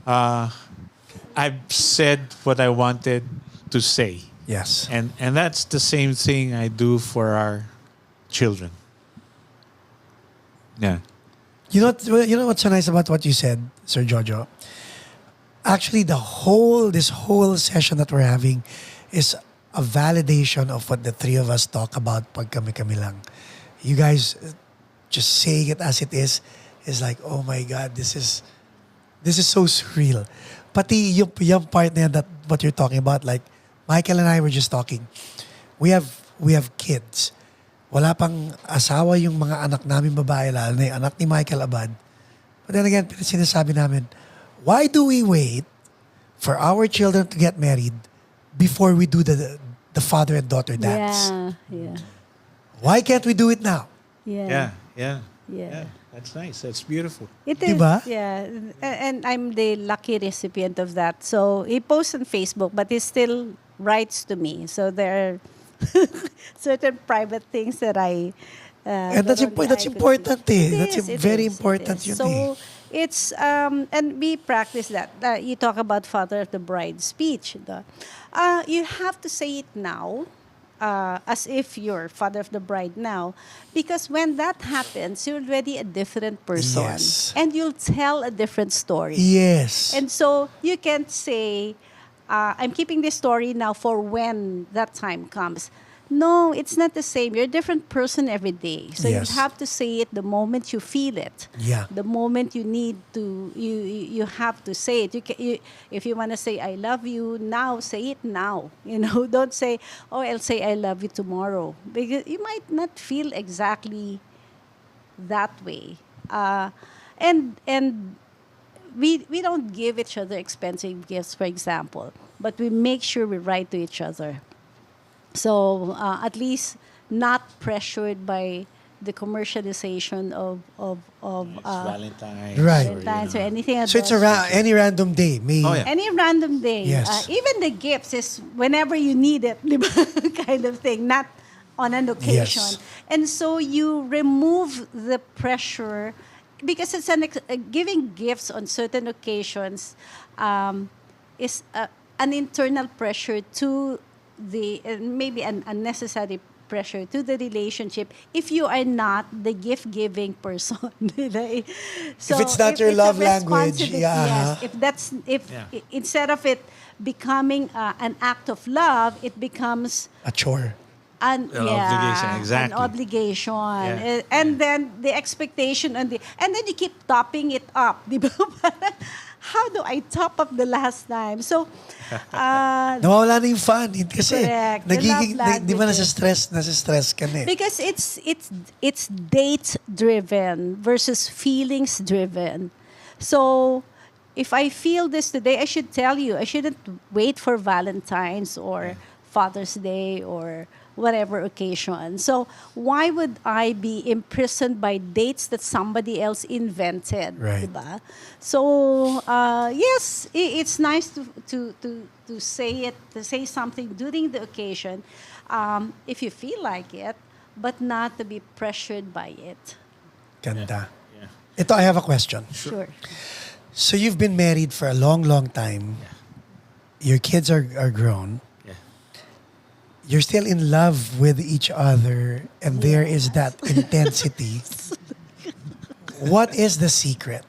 I've said what I wanted to say. Yes. And that's the same thing I do for our children. Yeah. You know what's so nice about what you said, Sir Jojo? Actually, this whole session that we're having is a validation of what the three of us talk about pag kami lang. You guys just saying it as it is like, oh my God, this is so surreal. Pati yung part na yan that what you're talking about, like Michael and I were just talking. We have kids. Wala pang asawa yung mga anak namin babae, lalo na yung anak ni Michael Abad. But then again, sinasabi namin, why do we wait for our children to get married before we do the father and daughter dance? Yeah. Why can't we do it now? Yeah. Yeah. That's nice. That's beautiful. It is, Diba? yeah. And I'm the lucky recipient of that. So he posts on Facebook, but he still writes to me. So there are certain private things that I... And that's that only that's I could important see. eh. It That's is, it very is, it important is. yun So eh. it's, and we practice that. You talk about father of the bride speech. You have to say it now. As if you're father of the bride now, because when that happens, you're already a different person, Yes. and you'll tell a different story. Yes. And so you can't say, I'm keeping this story now for when that time comes. No, it's not the same. You're a different person every day. So Yes. you have to say it the moment you feel it. Yeah. The moment you need to, you have to say it. If you want to say I love you now, say it now. Don't say, oh, I'll say I love you tomorrow, because you might not feel exactly that way. And we don't give each other expensive gifts, for example, but we make sure we write to each other. So at least not pressured by the commercialization of Valentine's. Right. Valentine's or anything else. So it's any random day. May, Oh, yeah. Any random day. Yes. Even the gifts is whenever you need it, di ba? Kind of thing, not on an occasion. Yes. And so you remove the pressure, because it's giving gifts on certain occasions is an internal pressure to the maybe an unnecessary pressure to the relationship if you are not the gift-giving person. So it's not your it's love a language, responsibility, yeah. yes. Instead of it becoming an act of love, it becomes a chore. An obligation, exactly. An obligation. Yeah. And then the expectation and then you keep topping it up. Di ba? Parang, how do I top up the last time? So, Nawawala na yung fun. Kasi, Correct. The nagiging, love di ba languages. nasa-stress ka na eh. because it's date driven versus feelings driven. So if I feel this today, I should tell you. I shouldn't wait for Valentine's or Father's Day or whatever occasion. So why would I be imprisoned by dates that somebody else invented? Right. Diba? So yes, it's nice to say it, to say something during the occasion, if you feel like it, but not to be pressured by it. Ganda. Yeah. Ito, I have a question. Sure. So you've been married for a long, long time. Your kids are grown. Yeah. You're still in love with each other, and there is that intensity. What is the secret?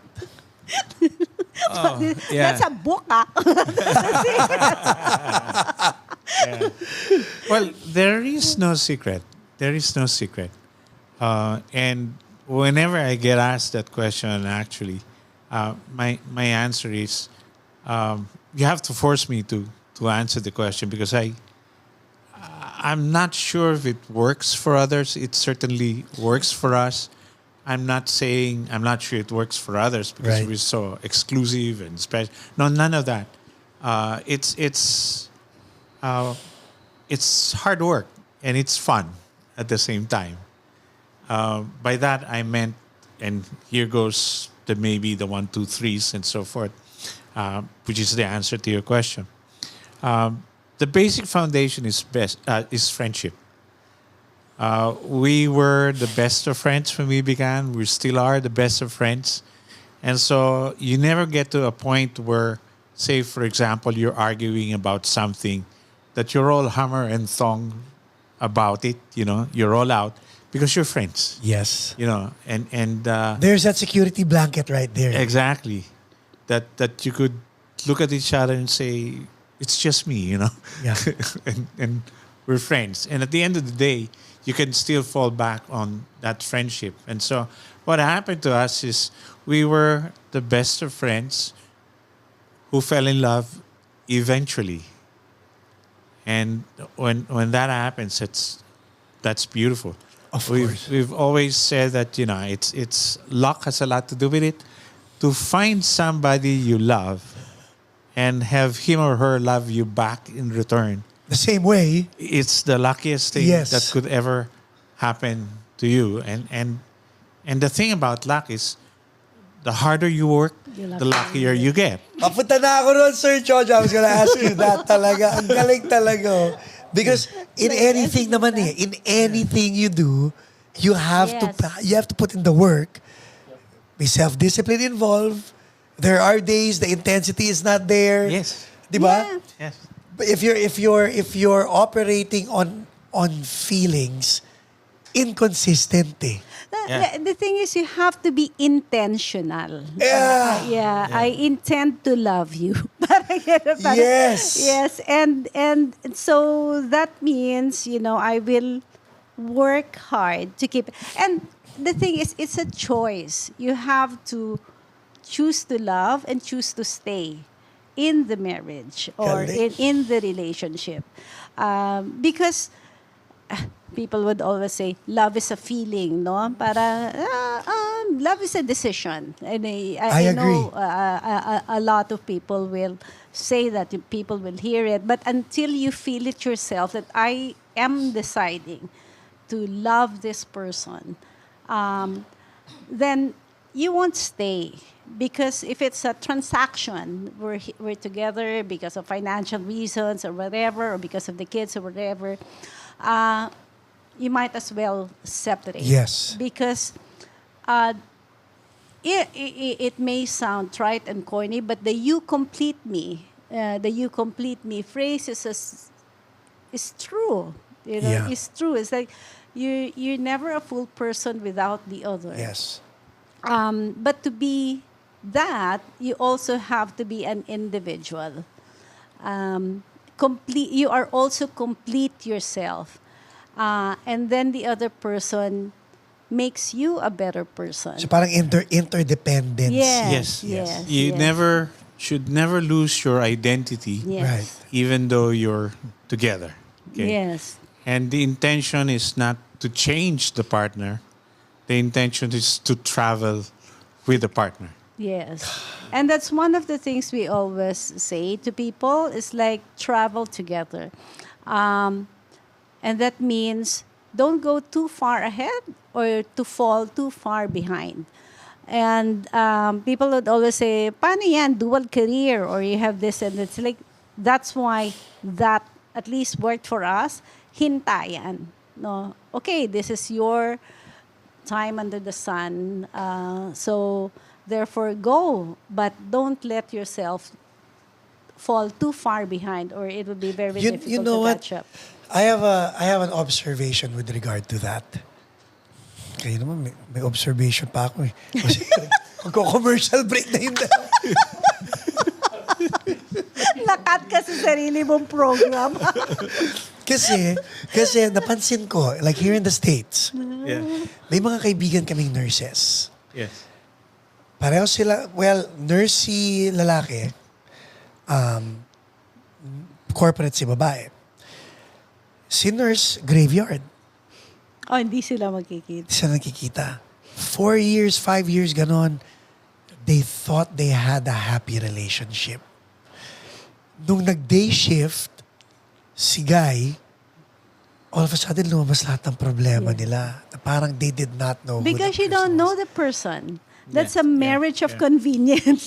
Yeah. That's a book, ah. Yeah. Well, there is no secret. There is no secret. And whenever I get asked that question, actually, my answer is, you have to force me to answer the question because I'm not sure if it works for others. It certainly works for us. I'm not sure it works for others because Right. we're so exclusive and special. No, none of that. It's hard work and it's fun at the same time. By that I meant, and here goes maybe the 1, 2, 3s and so forth, which is the answer to your question. The basic foundation is friendship. We were the best of friends when we began. We still are the best of friends. And so you never get to a point where, say, for example, you're arguing about something that you're all hammer and thong about it, you're all out because you're friends, Yes. and There's that security blanket right there. exactly that you could look at each other and say, it's just me, Yeah. and we're friends. And at the end of the day, you can still fall back on that friendship. And so what happened to us is we were the best of friends who fell in love eventually. And when that happens, that's beautiful. Of course. We've always said that it's luck has a lot to do with it. To find somebody you love and have him or her love you back in return, The same way. it's the luckiest thing Yes. that could ever happen to you. And the thing about luck is, the harder you work, the luckier you get. Papunta na ako ron, Sir Jojo. I was gonna ask you that talaga. Ang galing talaga. Oh. Because in anything naman in anything you do, you have to put in the work. Be self-discipline involved. There are days the intensity is not there. Yes. Di ba? Yeah. Yes. But if you're operating on feelings, inconsistent eh. Yeah. The thing is, you have to be intentional. Yeah. I intend to love you. Parang Yes. Yes, and so that means, I will work hard to keep. And the thing is, it's a choice. You have to choose to love and choose to stay in the marriage or Galing. in the relationship, because people would always say love is a feeling, no? Para love is a decision, and I know a lot of people will say that, people will hear it, but until you feel it yourself that I am deciding to love this person, then you won't stay. Because if it's a transaction, we're together because of financial reasons or whatever, or because of the kids or whatever, you might as well separate. Yes. Because it may sound trite and corny, but the "you complete me," phrase is true. Yeah. It's true. It's like you're never a full person without the other. Yes. But to be that, you also have to be an individual. You are also complete yourself. and then the other person makes you a better person. So parang interdependence. Yes, Yes. yes. You yes. should never lose your identity, Yes. Right. even though you're together. Okay? Yes. And the intention is not to change the partner. The intention is to travel with the partner. Yes. And that's one of the things we always say to people is like travel together. And that means don't go too far ahead or to fall too far behind. And people would always say, paano yan, dual career, or you have this, and it's like, that's why that at least worked for us, hintayan. No? Okay, this is your time under the sun, so therefore go, but don't let yourself fall too far behind or it will be very You difficult know to what? catch up. I have an observation with regard to that. Kaya naman, may observation pa ako eh. Kasi magko-commercial break na yun. Nakat ka sa sarili mong program. kasi napansin ko, like here in the States, Yeah. may mga kaibigan kaming nurses. Yes. Pareho sila, well, nurse si lalaki, corporate si babae. Si nurse, graveyard. Oh, hindi sila magkikita. Hindi sila nakikita. 4 years, 5 years, ganon. They thought they had a happy relationship. Nung nag-day shift, si Guy, all of a sudden lumabas lahat ng problema nila. Na parang they did not know Because who the you don't person know was. the person. That's Yeah, a marriage yeah, of yeah. convenience.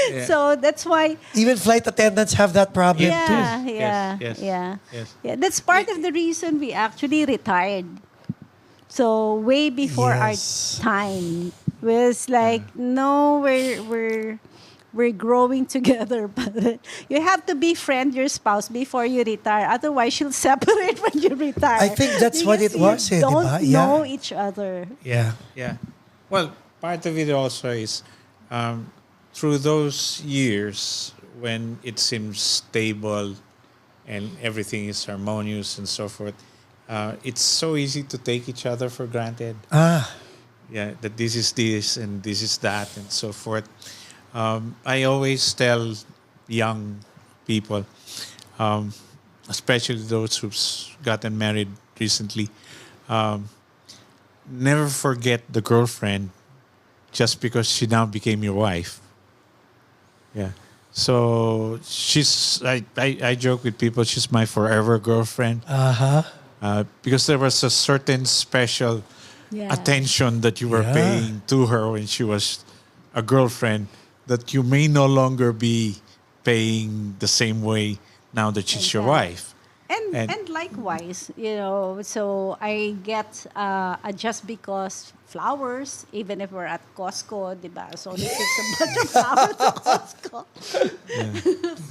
Yeah. So that's why Even flight attendants have that problem yeah, too. yeah, Yes, yes, yeah. yes. Yeah, that's part of the reason we actually retired. So way before Yes. our time was like, no, we're growing together. But you have to befriend your spouse before you retire. Otherwise, she'll separate when you retire. I think that's what it was, You eh, di don't ba? Yeah. know each other. Yeah. Yeah. Well, part of it also is through those years when it seems stable and everything is harmonious and so forth, it's so easy to take each other for granted. Yeah, that this is this and this is that and so forth. I always tell young people, especially those who've gotten married recently, never forget the girlfriend just because she now became your wife. Yeah. So I joke with people, she's my forever girlfriend. Because there was a certain special Yeah. attention that you were Yeah. paying to her when she was a girlfriend that you may no longer be paying the same way now that she's your Exactly. wife. And likewise, so I get just because flowers, even if we're at Costco, di ba? So this is a bunch of flowers at Costco.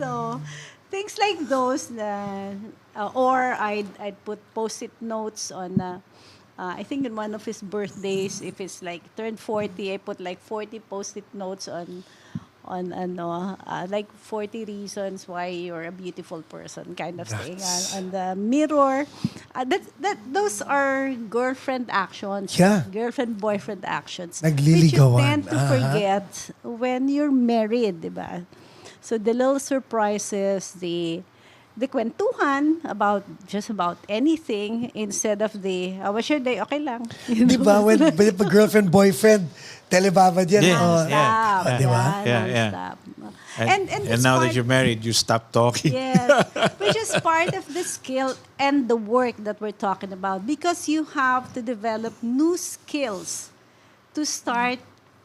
So things like those, or I'd put post-it notes on. I think in one of his birthdays, if it's like turned 40, I put like 40 post-it notes on like 40 reasons why you're a beautiful person kind of thing on the mirror. Those are girlfriend actions. Yeah. Girlfriend boyfriend actions. Nagliligawan. Which you tend to forget when you're married, diba? So the little surprises, the kwentuhan about just about anything instead of how was your day? Okay lang. Di ba? When girlfriend, boyfriend, telebabad yan. Yeah. Oh. Non-stop. Di ba? Yeah. Non-stop. And And now that you're married, you stop talking. Yes, which is part of the skill and the work that we're talking about, because you have to develop new skills to start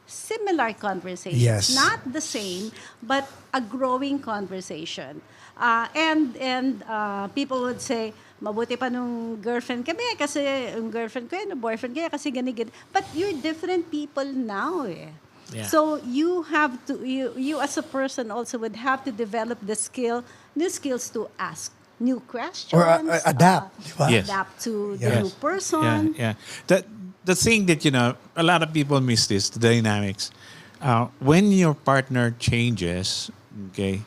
similar conversations. Yes. Not the same, but a growing conversation. And people would say, mabuti pa nung girlfriend kami kasi yung girlfriend ko yun, boyfriend ko yun, kasi ganyan. But you're different people now eh. Yeah. So you have to, you as a person also would have to develop new skills to ask new questions. Or adapt. Di ba? Yes. Adapt to Yes. the new person. Yeah. The thing that, a lot of people miss this, the dynamics. When your partner changes, okay,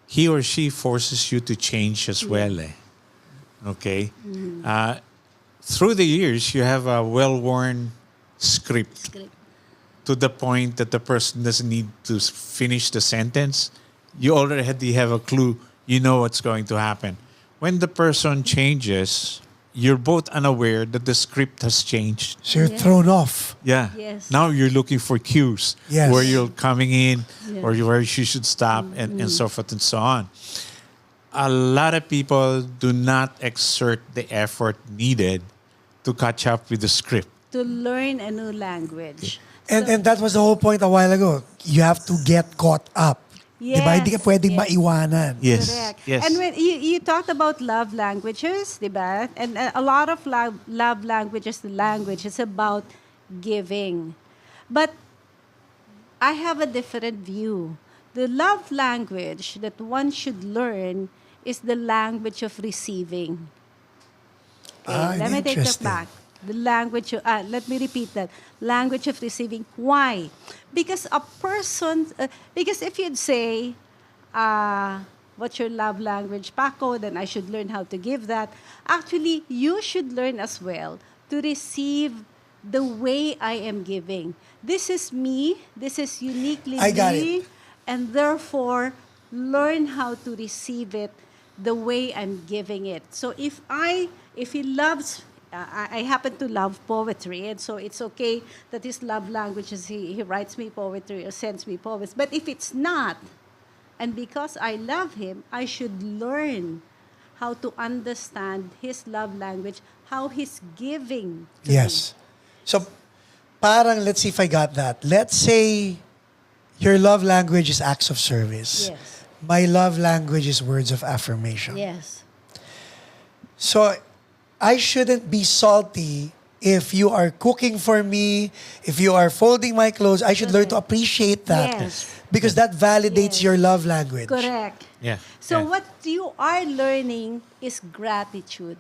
he or she forces you to change as well. Okay? through the years, you have a well-worn script to the point that the person doesn't need to finish the sentence. You already have a clue. You know what's going to happen. When the person changes, you're both unaware that the script has changed. So you're Yes. thrown off. Yeah. Yes. Now you're looking for cues Yes. where you're coming in or Yes. where you should stop and so forth and so on. A lot of people do not exert the effort needed to catch up with the script. To learn a new language. And that was the whole point a while ago. You have to get caught up. Yes. Diba? Hindi ka pwedeng Yes. maiwanan. Yes. Correct. Yes. And when you talked about love languages, diba? And a lot of love languages, the language is about giving. But I have a different view. The love language that one should learn is the language of receiving. Okay, let me take that interesting. back. The language, let me repeat that. Language of receiving. Why? Because a person, because if you'd say, what's your love language, Paco, then I should learn how to give that. Actually, you should learn as well to receive the way I am giving. This is me. This is uniquely I got me. it. And therefore, learn how to receive it the way I'm giving it. So if he loves, I happen to love poetry, and so it's okay that his love language is he writes me poetry or sends me poems. But if it's not, and because I love him, I should learn how to understand his love language, how he's giving to Yes. So, parang, let's see if I got that. Let's say your love language is acts of service. me. Yes. My love language is words of affirmation. Yes. So, I shouldn't be salty if you are cooking for me, if you are folding my clothes. I should learn to Correct. appreciate that. Yes. Because that validates Yes. your love language. Correct. Yeah. So yeah. what you are learning is gratitude.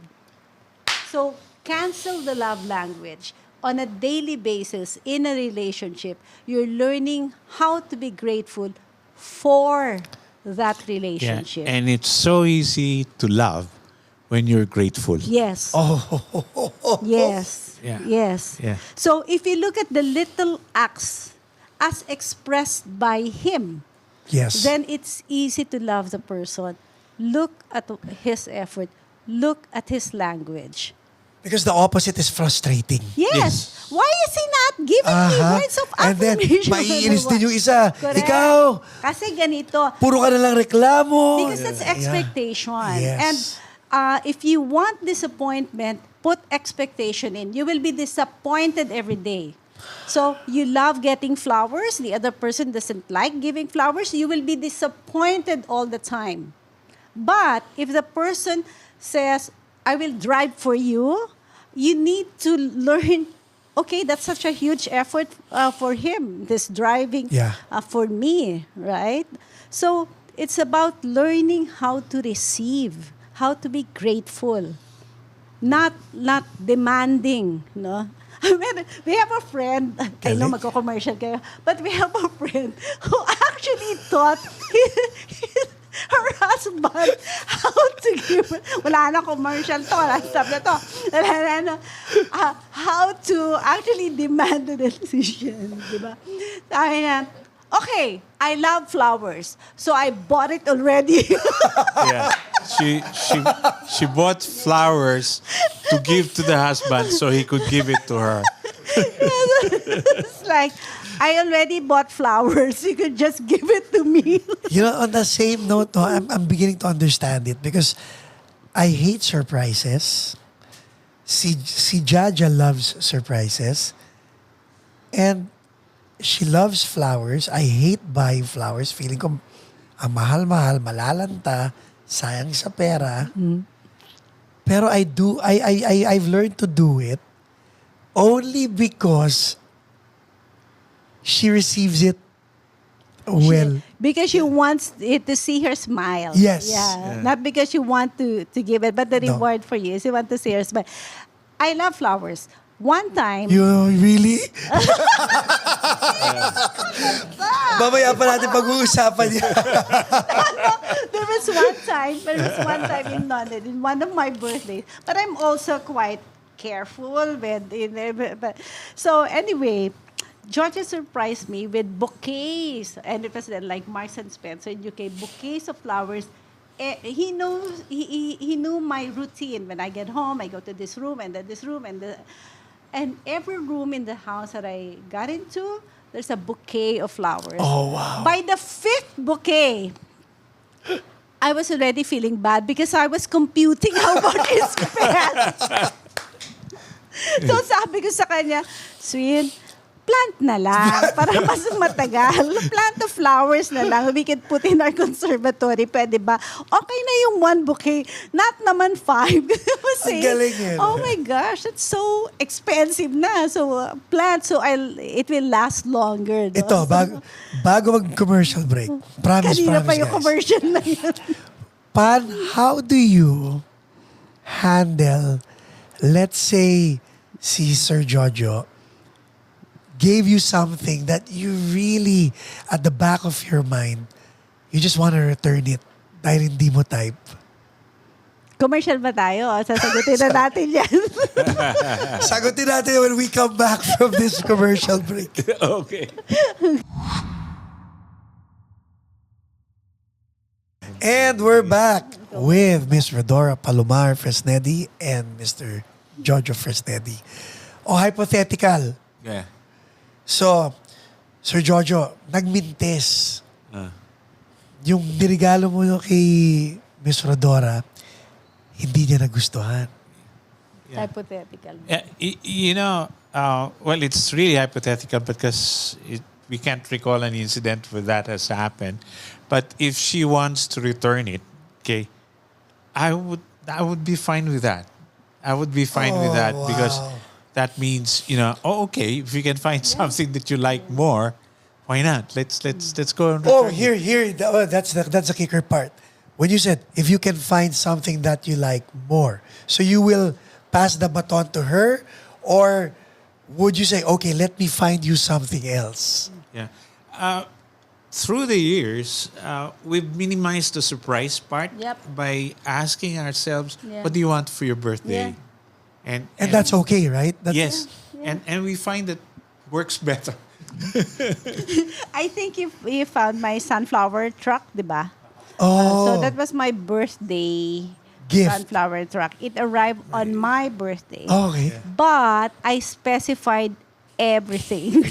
So cancel the love language. On a daily basis, in a relationship, you're learning how to be grateful for that Yeah. relationship. And it's so easy to love when you're grateful. Yes. Oh, Yes. Yeah. Yes. Yeah. So if you look at the little acts as expressed by him, yes. then it's easy to love the person. Look at his effort. Look at his language. Because the opposite is frustrating. Yes. Yes. Why is he not giving me Aha. words of And then, affirmation? maiinis din yung isa. Correct. Ikaw, Kasi ganito. puro ka na lang reklamo. Because that's expectation. Yes. And if you want disappointment, put expectation in. You will be disappointed every day. So you love getting flowers. The other person doesn't like giving flowers. You will be disappointed all the time. But if the person says, I will drive for you, you need to learn, okay, that's such a huge effort for him, this driving Yeah. for me, right? So it's about learning how to receive, how to be grateful, not demanding, no? We have a friend, I know Galing. magko-commercial kayo, but we have a friend who actually taught her husband how to give, wala na commercial to, wala stop na to, how to actually demand a decision, di ba? Sabi na, okay, I love flowers, so I bought it already. Yeah. She bought flowers to give to the husband so he could give it to her. It's like, I already bought flowers, you could just give it to me. You know, on the same note, no, I'm beginning to understand it because I hate surprises. Si Jaja loves surprises. And she loves flowers. I hate buying flowers. Feeling ko, ang mahal-mahal, malalanta, sayang sa pera. Pero I've learned to do it only because she receives it well. Because she wants it to see her smile. Yes. Yeah. Not because you want to give it, but the No. reward for you is you want to see her smile. I love flowers. One time, You really? Mamaya pa natin pag-uusapan niya. there was one time in London, in one of my birthdays, but I'm also quite careful with so anyway, Georgia surprised me with bouquets, and it was then like Marks and Spencer in UK, bouquets of flowers. He knows he knew my routine. When I get home, I go to this room and then this room and every room in the house that I got into, there's a bouquet of flowers. Oh, wow. By the fifth bouquet, I was already feeling bad because I was computing how much it spent. So sabi ko sa kanya, Swin, plant na lang para mas matagal. Plant of flowers na lang. We can put in our conservatory. Pwede ba? Okay na yung one bouquet. Not naman 5. Kasi, Ang galing yun. oh my gosh, it's so expensive na. So, plant. So, it will last longer. No? Ito, bago mag-commercial break. Promise, Kanina pa yung guys. commercial na yun. Pan, how do you handle, let's say, si Sir Jojo gave you something that you really, at the back of your mind, you just want to return it dahil hindi mo type? Commercial ba tayo? Sasagutin na natin yan. Sagutin natin when we come back from this commercial break. Okay. And we're back with Miss Rhodora Palomar-Fresnedi and Mr. Jojo Fresnedi. O hypothetical. Yeah. So, Sir Jojo, nagmintes. Yung nirigalo mo kay Miss Rhodora, hindi niya nagustuhan. Hypothetical. Well, it's really hypothetical because we can't recall an incident where that has happened. But if she wants to return it, okay, I would be fine with that. I would be fine with that because that means, okay, if you can find something that you like more, why not? Let's go and return it. Here, that's the kicker part. When you said, if you can find something that you like more, so you will pass the baton to her, or would you say, okay, let me find you something else? Yeah. Through the years, we've minimized the surprise part by asking ourselves, what do you want for your birthday? Yeah. And that's okay, right? Yes. And we find that works better. I think if we found my sunflower truck, di ba? Oh, So that was my birthday gift. sunflower truck. It arrived on my birthday. Okay. But I specified everything.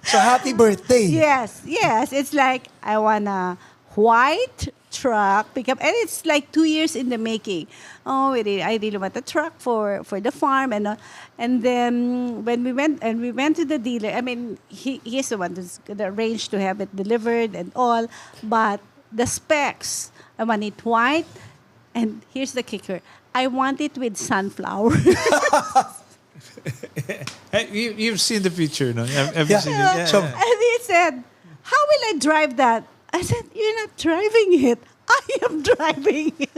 So happy birthday. Yes. It's like I want a white truck pickup, and it's like 2 years in the making. Oh, I really want a truck for the farm, and then when we went to the dealer. I mean, he's the one who's gonna arrange to have it delivered and all, but the specs, I want it white, and here's the kicker: I want it with sunflower. You've seen the picture, no? Have Yeah. you seen it? Yeah. So- And he said, "How will I drive that?" I said, "You're not driving it. I am driving it.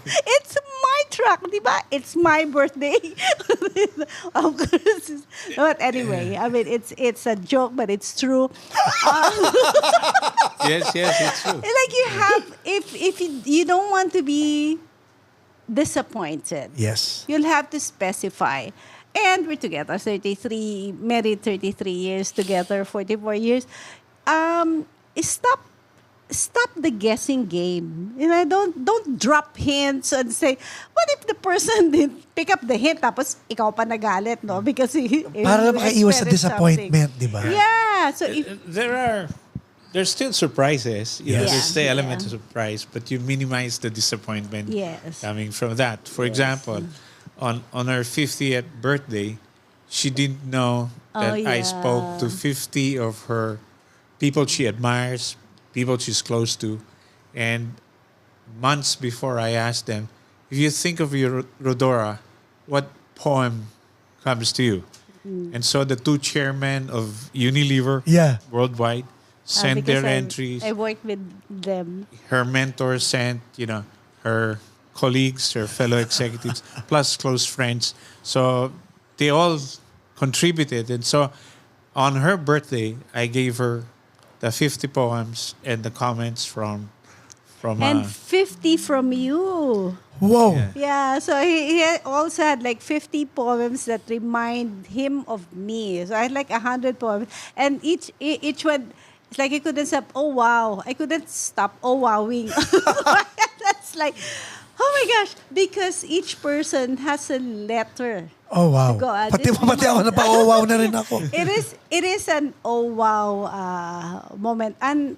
It's my truck, di ba? It's my birthday." Of course. But anyway, I mean, it's a joke, but it's true. Yes, it's true. Like you have, if you don't want to be disappointed, Yes. you'll have to specify. And we're together, married 33 years, together 44 years. Stop the guessing game. Don't drop hints and say, what if the person didn't pick up the hint tapos ikaw pa nagalit, no? Because Para lang makaiwas sa expected disappointment, di ba? something. Yeah. So There's still surprises. Yes. There's the element Yeah. of surprise, but you minimize the disappointment Yes. coming from that. For example, on her 50th birthday, she didn't know that I spoke to 50 of her people she admires, people she's close to, and months before I asked them, if you think of your Rhodora, what poem comes to you? And so the two chairmen of Unilever Yeah. worldwide sent because their entries. I worked with them. Her mentor sent, her colleagues, her fellow executives, plus close friends. So they all contributed. And so on her birthday, I gave her the 50 poems and the comments from And 50 from you. Whoa. Yeah. Yeah, so he also had like 50 poems that remind him of me. So I had like 100 poems, and each one, it's like I couldn't stop. Oh wow, I couldn't stop. Oh wowing. That's like, oh my gosh, because each person has a letter Oh, to wow. go. Pati ako na pa, oh, wow na rin ako. It is an oh wow moment, and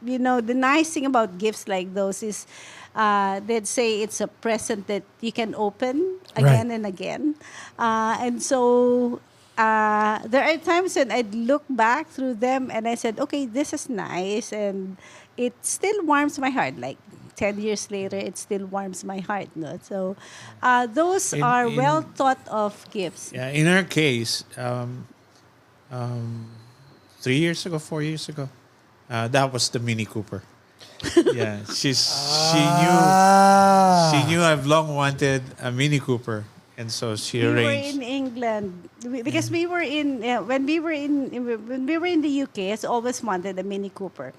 the nice thing about gifts like those is they'd say it's a present that you can open again Right. and again. And so there are times when I'd look back through them and I said, okay, this is nice. And it still warms my heart. Like 10 years later, it still warms my heart. No? So those In- are in- well thought of gifts. Yeah, in her case, um, 3 years ago, 4 years ago, that was the Mini Cooper. Yeah, she knew I've long wanted a Mini Cooper, and so she We were arranged. in England because we were in when we were in the UK. Has always wanted a Mini Cooper,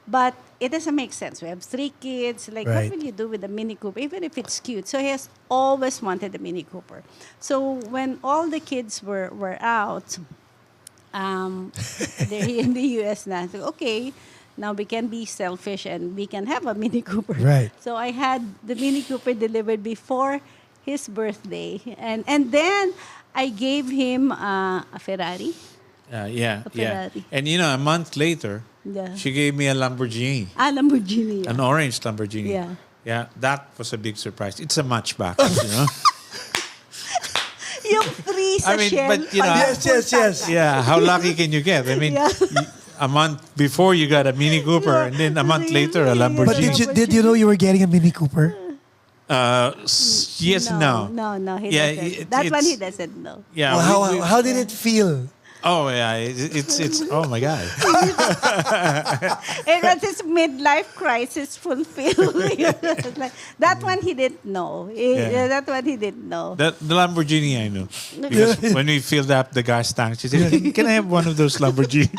but it doesn't make sense. We have 3 kids. Like, Right. what will you do with a Mini Cooper, even if it's cute? So he has always wanted a Mini Cooper. So when all the kids were out, they're in the US now. So, okay, now we can be selfish and we can have a Mini Cooper. Right. So I had the Mini Cooper delivered before his birthday, and then I gave him a Ferrari. Yeah, A yeah. Ferrari. And a month later, Yeah. she gave me a Lamborghini, Lamborghini. an orange Lamborghini. Yeah. Yeah, that was a big surprise. It's a matchback, Yung free sa I mean, Shell. but, Yes. Yeah, how lucky can you get? I mean, Yeah. a month before you got a Mini Cooper, and then a month later a But Lamborghini. did you know you were getting a Mini Cooper? Yes, no. No, he Yeah, doesn't. That one it's- he doesn't know. Yeah. Well, how did it feel? Oh yeah, it's oh my god. It was his midlife crisis fulfilled. Like, that one he didn't know. Yeah. That one he didn't know. The Lamborghini I know because when we filled up the gas tank, she said, "Can I have one of those Lamborghini?"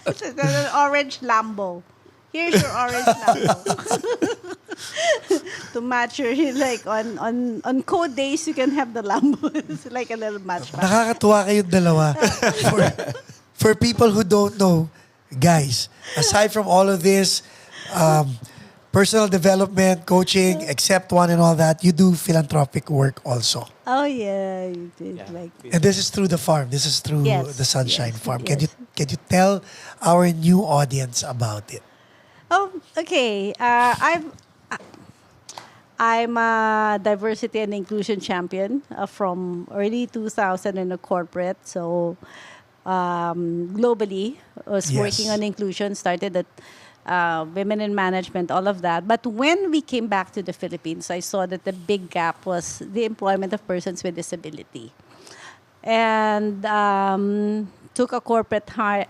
It's an orange Lambo. Here's your orange Lambo. To match your, like, on cold days, you can have the Lambo. It's like a little matchback. Nakakatuwa kayong dalawa. For people who don't know, guys, aside from all of this, personal development, coaching, accept one and all that, you do philanthropic work also. Oh, yeah. You did, like, And this is through the farm. This is through Yes, the Sunshine yes, Farm. yes. Can you tell our new audience about it? oh, okay. I'm a diversity and inclusion champion from early 2000 in a corporate. So globally, I was Yes. working on inclusion, started at women in management, all of that. But when we came back to the Philippines, I saw that the big gap was the employment of persons with disability. And took a corporate hats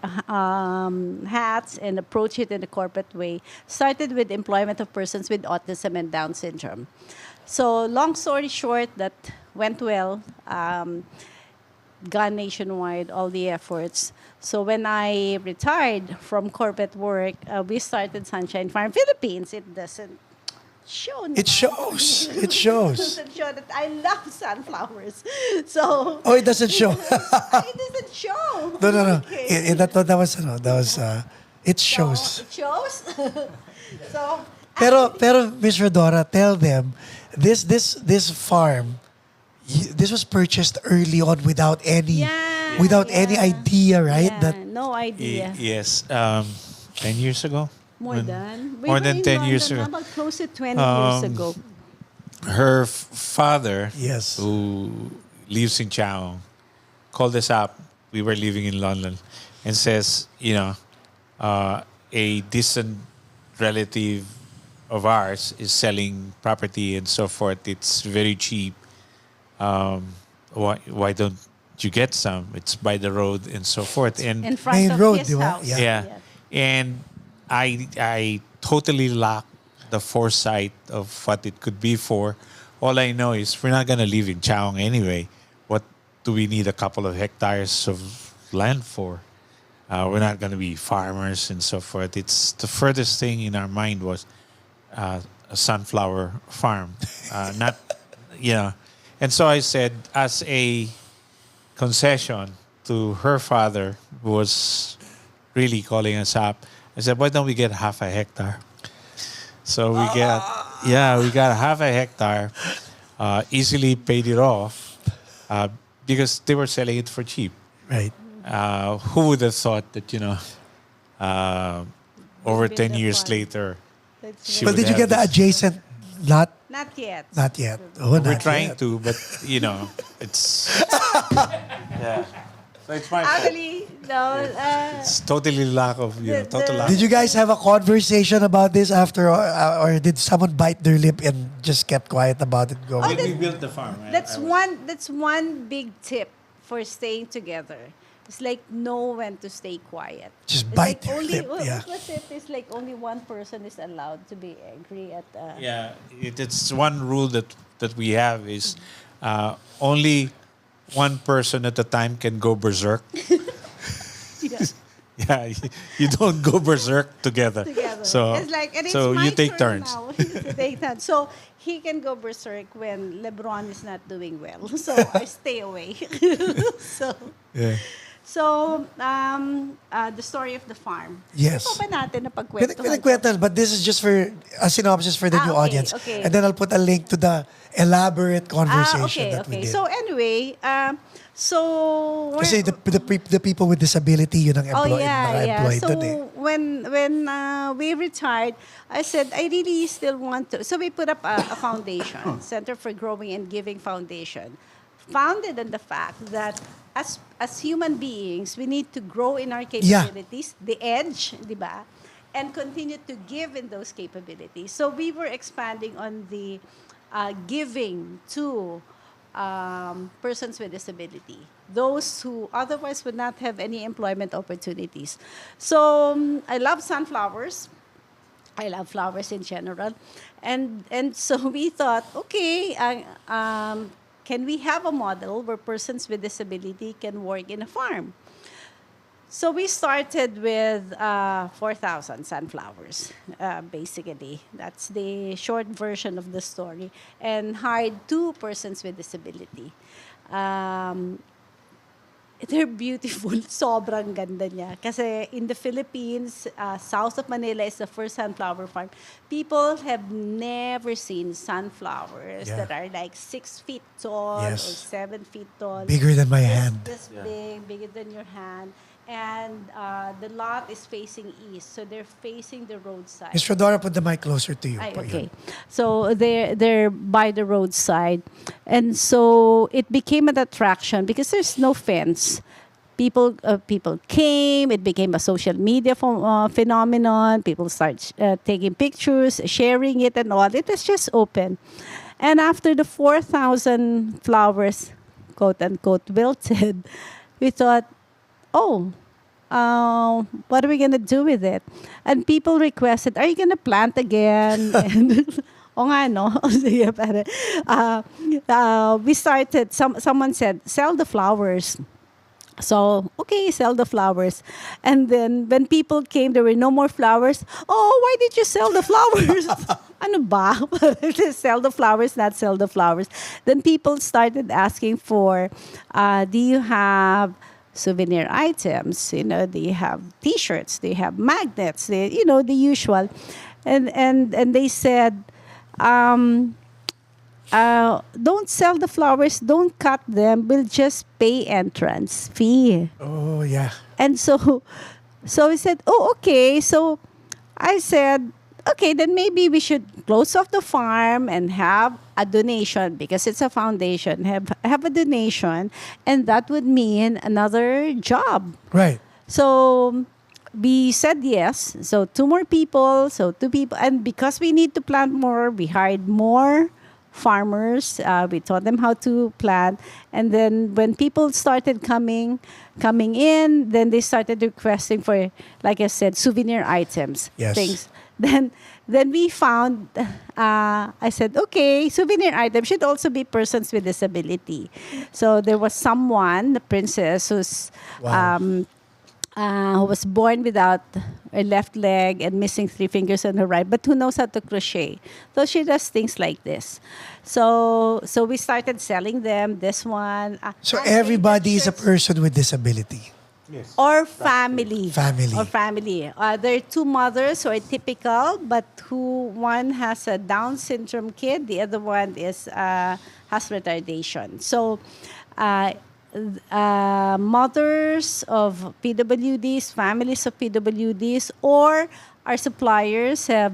and approached it in a corporate way. Started with employment of persons with autism and Down syndrome. So long story short, that went well. Gone nationwide, all the efforts. So when I retired from corporate work, we started Sunshine Farm Philippines. It doesn't show. It shows. It shows. Doesn't show that I love sunflowers. So Oh, it doesn't show. it doesn't show. No. Okay. That was it shows. So, it shows. So Pero Miss Rhodora, tell them this farm, this was purchased early on without any any idea, right? yeah, That no idea. Yes, 10 years ago. More than more than 10 years ago. About close to 20 years ago. Her father, Yes. who lives in Chaong, called us up. We were living in London, and says, a distant relative of ours is selling property and so forth. It's very cheap. Why don't you get some? It's by the road and so forth. And In front Main of road, his di ba? house. Yeah. yeah. And I totally lack the foresight of what it could be for. All I know is we're not gonna live in Chaong anyway. What do we need a couple of hectares of land for? we're not going to be farmers and so forth. It's the furthest thing in our mind was a sunflower farm, not, you know. And so I said, as a concession to her father, who was really calling us up, I said, why don't we get half a hectare? So we got half a hectare, easily paid it off because they were selling it for cheap. Right. Who would have thought that, over Build 10 a years farm. later, That's she But would did you have get the this- adjacent lot? Not yet. Not yet. Oh, We're not trying yet. to, but, it's... yeah. So it's my fault. Actually, no. It's totally lack of, total lack. Did you guys have a conversation about this after, or did someone bite their lip and just kept quiet about it going? We built the farm, right? That's one big tip for staying together. It's like know when to stay quiet. Just It's bite like your only, lip, what- yeah. What's it? It's like only one person is allowed to be angry at. Yeah, it's one rule that we have is only one person at a time can go berserk. Yeah. Yeah, you don't go berserk together. Together. So, It's like, and it's so my you take turn turns. now. It's take turns. So he can go berserk when LeBron is not doing well. So I stay away. so Yeah. so the story of the farm. Yes. Ito pa natin na pagkwentuhan. Pinagkwentan, but this is just for a synopsis for the new okay, audience. okay. And then I'll put a link to the elaborate conversation okay, that we okay. did. So anyway, so Kasi the people with disability, yun ang employed So dun eh. when we retired, I said I really still want to. So we put up a foundation, Center for Growing and Giving Foundation, founded on the fact that as human beings, we need to grow in our capabilities, the edge, di ba? And continue to give in those capabilities. So we were expanding on the giving to persons with disability, those who otherwise would not have any employment opportunities. So I love sunflowers. I love flowers in general. And so we thought, okay, can we have a model where persons with disability can work in a farm? So we started with 4,000 sunflowers, basically. That's the short version of the story. And hired 2 persons with disability. They're beautiful. Sobrang ganda niya. Kasi in the Philippines, south of Manila is the first sunflower farm. People have never seen sunflowers Yeah. that are like 6 feet tall Yes. or 7 feet tall. Bigger than my hand. This big, bigger than your hand. And the lot is facing east, so they're facing the roadside. Ms. Rhodora, put the mic closer to you. Ay, Po, okay. yun. So they're by the roadside. And so it became an attraction because there's no fence. People came. It became a social media phenomenon. People start taking pictures, sharing it and all. It was just open. And after the 4,000 flowers, quote unquote, wilted, we thought, oh, what are we going to do with it? And people requested, are you going to plant again? And, o nga, no? Sige, pare. We started, someone said, sell the flowers. So, okay, sell the flowers. And then when people came, there were no more flowers. Oh, why did you sell the flowers? Ano ba? Sell the flowers, not sell the flowers. Then people started asking for, do you have souvenir items? Do you have T-shirts? Do you have magnets? The usual. And they said, don't sell the flowers, don't cut them, we'll just pay entrance fee. Oh, yeah. And so we said, oh, okay. So I said, okay, then maybe we should close off the farm and have a donation because it's a foundation. Have a donation, and that would mean another job. Right. So we said yes. So 2 more people. So 2 people. And because we need to plant more, we hired more farmers. We taught them how to plant. And then when people started coming in, then they started requesting for, like I said, souvenir items. Yes. Things. Then we found, I said, okay, souvenir items should also be persons with disability. So there was someone, the princess, who's Wow. who was born without a left leg and missing 3 fingers on her right, but who knows how to crochet. So she does things like this. So we started selling them. This one. So handmade everybody is a shirts. person with disability. Yes. Or family. Family. Or family. There are 2 mothers who are typical, but who one has a Down syndrome kid, the other one is has retardation. So, mothers of PWDs, families of PWDs, or our suppliers have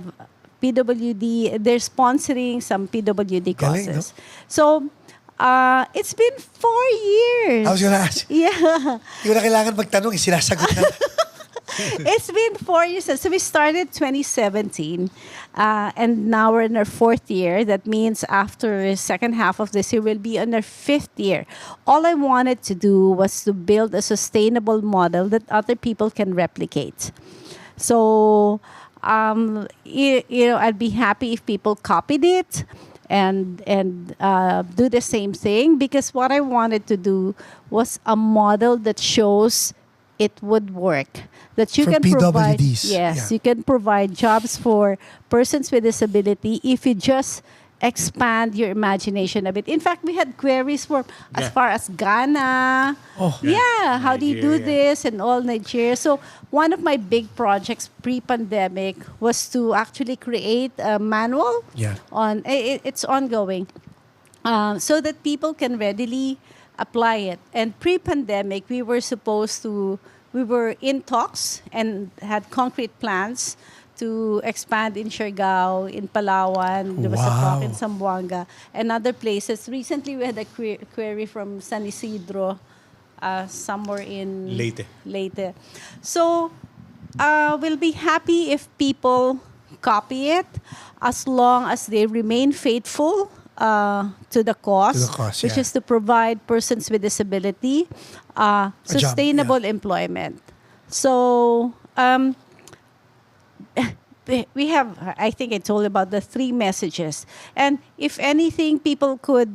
PWD. They're sponsoring some PWD Galing, causes. So, it's been 4 years. I was gonna ask. Yeah. Hindi ko na kailangan magtanong, sinasagot na. It's been 4 years. So we started 2017, and now we're in our 4th year. That means after the second half of this year, we'll be on our 5th year. All I wanted to do was to build a sustainable model that other people can replicate. So, I'd be happy if people copied it and do the same thing, because what I wanted to do was a model that shows it would work. That you For can provide, PWDs, yes, yeah. you can provide jobs for persons with disability if you just expand your imagination a bit. In fact, we had queries for as Yeah. far as Ghana. Oh. Yeah, how do you do Nigeria. this and all Nigeria? So one of my big projects pre-pandemic was to actually create a manual. Yeah. It's ongoing, so that people can readily apply it. And pre-pandemic, we were in talks and had concrete plans to expand in Siargao, in Palawan. There was a talk in Wow. Zamboanga and other places. Recently, we had a query from San Isidro, somewhere in Leyte. So we'll be happy if people copy it, as long as they remain faithful to the cause, which yeah. is to provide persons with disability sustainable employment. So we have, I think I told you about the 3 messages. And if anything, people could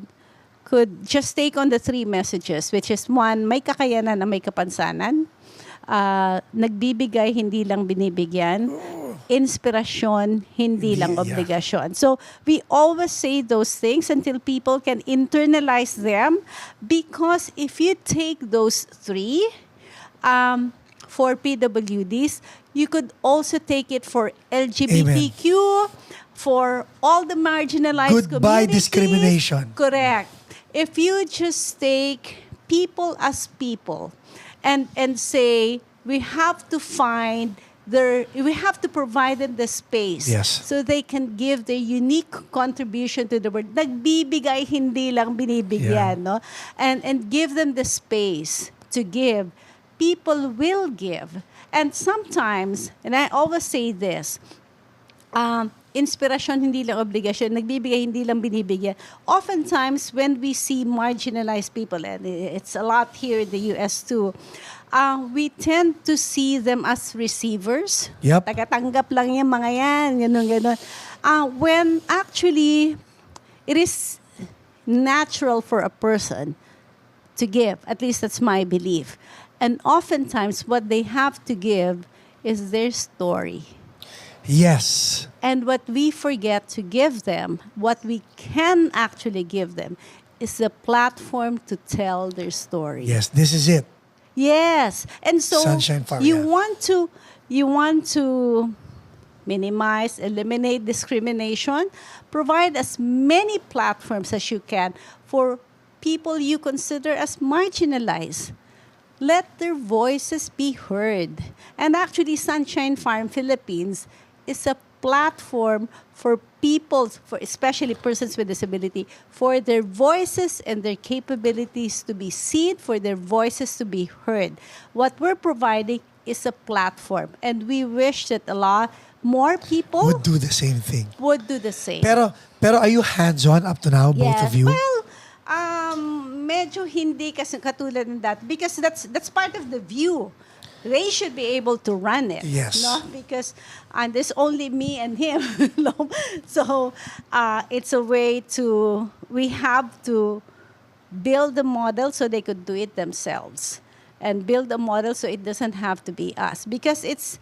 just take on the 3 messages, which is 1, may kakayanan na may kapansanan. Nagbibigay, hindi lang binibigyan. Inspirasyon, hindi lang Yeah. obligasyon. So we always say those things until people can internalize them, because if you take those 3 for PWDs, you could also take it for LGBTQ, for all the marginalized Goodbye communities. discrimination. Correct. If you just take people as people and say we have to provide them the space, Yes. so they can give their unique contribution to the world. Nagbibigay, hindi lang binibigyan, no? And give them the space to give. People will give. And sometimes, and I always say this, inspirasyon, hindi lang obligasyon. Nagbibigay, hindi lang binibigyan. Oftentimes, when we see marginalized people, and it's a lot here in the US too, we tend to see them as receivers. Yep. Tagatanggap lang yung mga yan, ganun. When actually, it is natural for a person to give. At least that's my belief. And oftentimes, what they have to give is their story. Yes. And what we forget to give them, what we can actually give them, is a platform to tell their story. Yes, this is it. Yes. And so Sunshine Farm, you yeah. want to minimize, eliminate discrimination, provide as many platforms as you can for people you consider as marginalized. Let their voices be heard. And actually, Sunshine Farm Philippines is a platform for people, for especially persons with disability, for their voices and their capabilities to be seen, for their voices to be heard. What we're providing is a platform, and we wish that a lot more people Would do the same thing. would do the same. Pero are you hands-on up to now, both Yes. of you? Well, medyo hindi kasi katulad ng that, because that's part of the view. They should be able to run it. Yes. No? Because there's only me and him. No? So it's a way we have to build the model so they could do it themselves. and build a model so it doesn't have to be us. Because it's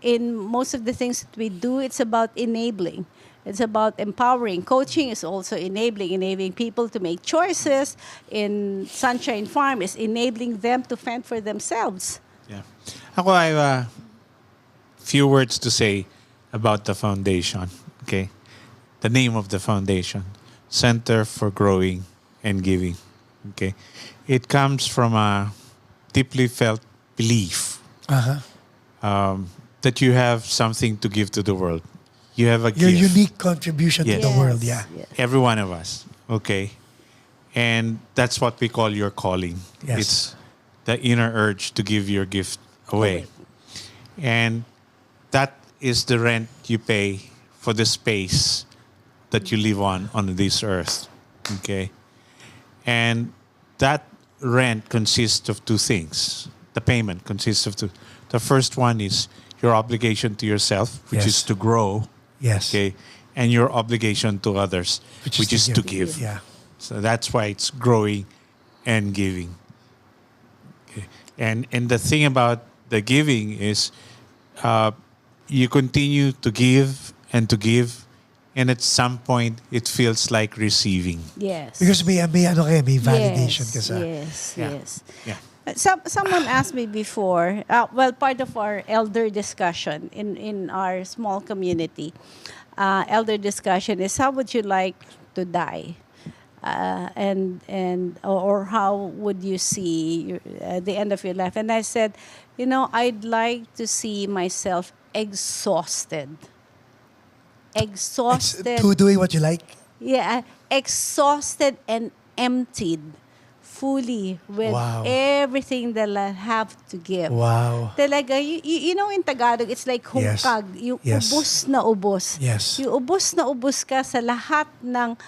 in most of the things that we do, it's about enabling. It's about empowering. Coaching is also enabling people to make choices. In Sunshine Farm is enabling them to fend for themselves. Yeah. Ako, I have a few words to say about the foundation. Okay. The name of the foundation, Center for Growing and Giving. Okay. It comes from a deeply felt belief that you have something to give to the world. You have a Your gift. unique contribution Yes. to the world, yeah. Yes. Every one of us. Okay. And that's what we call your calling. Yes. It's the inner urge to give your gift away. And that is the rent you pay for the space that you live on this earth. Okay. And that rent consists of two things. The payment consists of two. The first one is your obligation to yourself, which Yes. is to grow. Yes. Okay. And your obligation to others, which is to give. Yeah. So that's why it's growing and giving. Okay. And the thing about the giving is you continue to give, and at some point it feels like receiving. Yes. Because may validation ka sa. Yes, Yeah. yes. Yeah. Someone asked me before, part of our elder discussion in our small community, elder discussion is how would you like to die? Or how would you see the end of your life? And I said, I'd like to see myself exhausted. Exhausted. To doing what you like. Yeah, exhausted and emptied fully with Wow. everything that I have to give. Wow. Talaga, you know in Tagalog, it's like Yes. hungkag. Yung Yes. ubos na ubos. Yes. Yung ubos na ubos ka sa lahat ng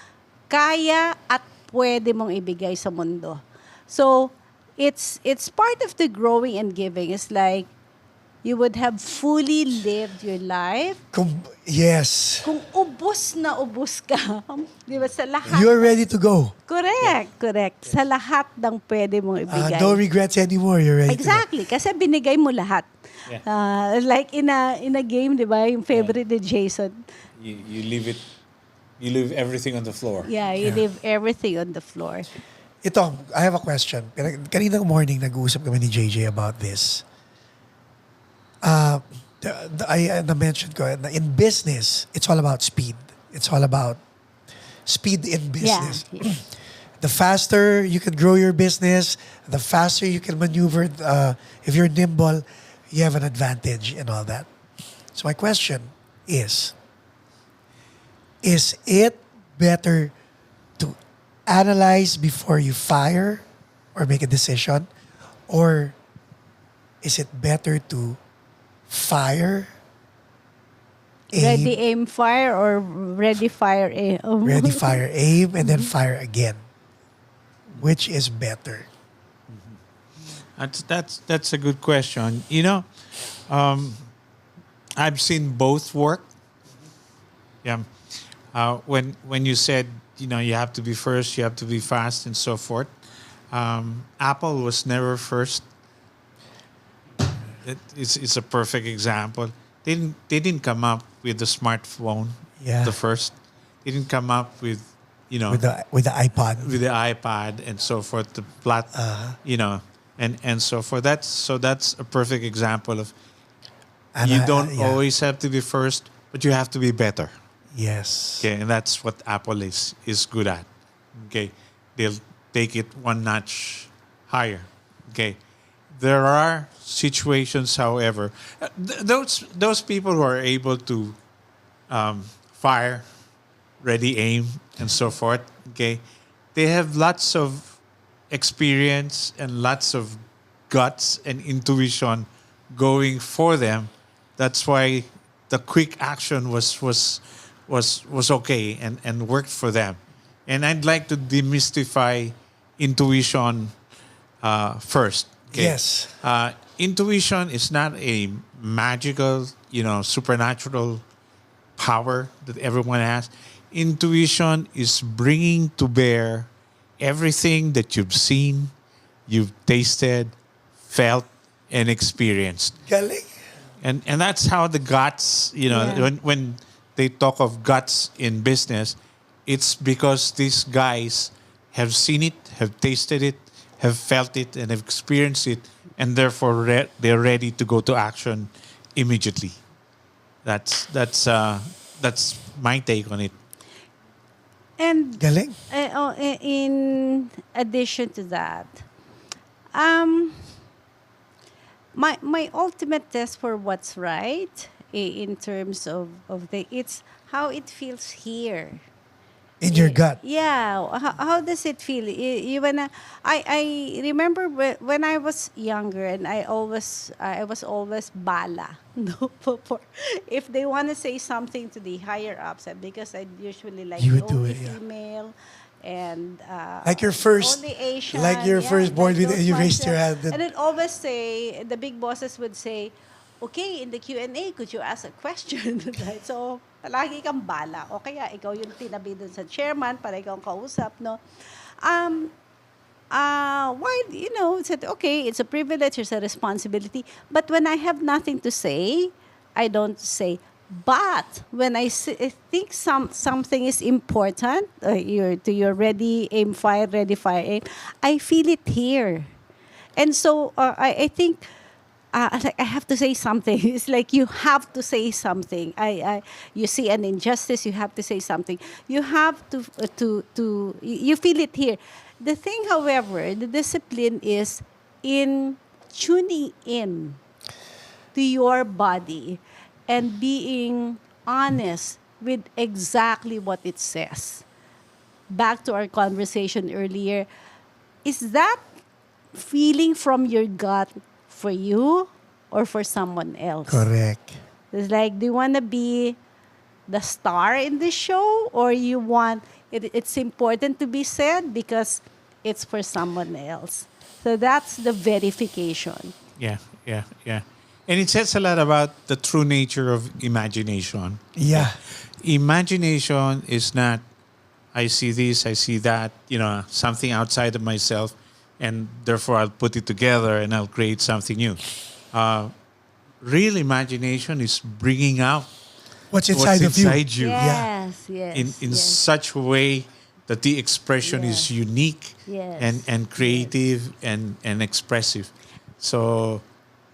kaya at pwede mong ibigay sa mundo. So, it's part of the growing and giving. It's like, you would have fully lived your life Yes. kung ubos na ubos ka. Di ba? Sa lahat. You're ready to go. Correct. Sa lahat ng pwede mong ibigay. No regrets anymore. You're ready Exactly. Kasi binigay mo lahat. Yeah. Like in a game, di ba? Yung favorite ni Jason. You leave it. You leave everything on the floor. Yeah, you Yeah. leave everything on the floor. to go. Ito, I have a question. Kaninang morning, nag-uusap kami ni JJ about this. I na-mention ko, na in business, it's all about speed. It's all about speed in business. Yeah. The faster you can grow your business, the faster you can maneuver. If you're nimble, you have an advantage and all that. So my question is it better to analyze before you fire or make a decision? Or is it better to fire, Ready, aim, fire, or ready, fire, aim? ready, fire, aim, and then fire again? Which is better? That's a good question. I've seen both work. Yeah. When you said you have to be first, you have to be fast, and so forth. Apple was never first. It's a perfect example. They didn't come up with the smartphone. Yeah. The first. They didn't come up with With the iPod. with the iPad and so forth. The and so forth. That's a perfect example of And you I- don't yeah. always have to be first, but you have to be better. Yes. Okay, and that's what Apple is good at. Okay, they'll take it one notch higher. Okay, there are situations, however, those people who are able to fire, ready, aim, and so forth. Okay, they have lots of experience and lots of guts and intuition going for them. That's why the quick action was okay and worked for them. And I'd like to demystify intuition first. Okay? Yes. Intuition is not a magical, supernatural power that everyone has. Intuition is bringing to bear everything that you've seen, you've tasted, felt, and experienced. Galing. And that's how the guts, Yeah. when they talk of guts in business, it's because these guys have seen it, have tasted it, have felt it, and have experienced it, and therefore they're ready to go to action immediately. That's my take on it. And Galing. in addition to that, um, my ultimate test for what's right in terms of it's how it feels here. In your gut. Yeah. How does it feel? You wanna? I remember when I was younger, and I was always bala. No, if they want to say something to the higher ups, because I usually like You the would do only it, yeah. female, and Like your first, only Asian, like your first board, those you ones, raised your hand. and then always say the big bosses would say, okay, in the Q&A, could you ask a question? Right? So, palagi kang bala. O kaya, ikaw yung tinabi dun sa chairman para ikaw ang kausap, no? While, said, okay, it's a privilege, it's a responsibility. But when I have nothing to say, I don't say. But when I think something is important, you're ready, aim, fire, ready, fire, aim, I feel it here. And so I think I have to say something. It's like you have to say something. You see an injustice, you have to say something. You have to you feel it here. The thing, however, the discipline is in tuning in to your body and being honest with exactly what it says. Back to our conversation earlier, is that feeling from your gut for you or for someone else? Correct. It's like, do you want to be the star in the show, or you want it's important to be said because it's for someone else? So that's the verification. Yeah. And it says a lot about the true nature of imagination. Yeah. Imagination is not, I see this, I see that, something outside of myself, and therefore I'll put it together and I'll create something new. Real imagination is bringing out What's inside what's of you? inside you Yes, yes. in yes. such a way that the expression is Yes. unique Yes. and creative and expressive. So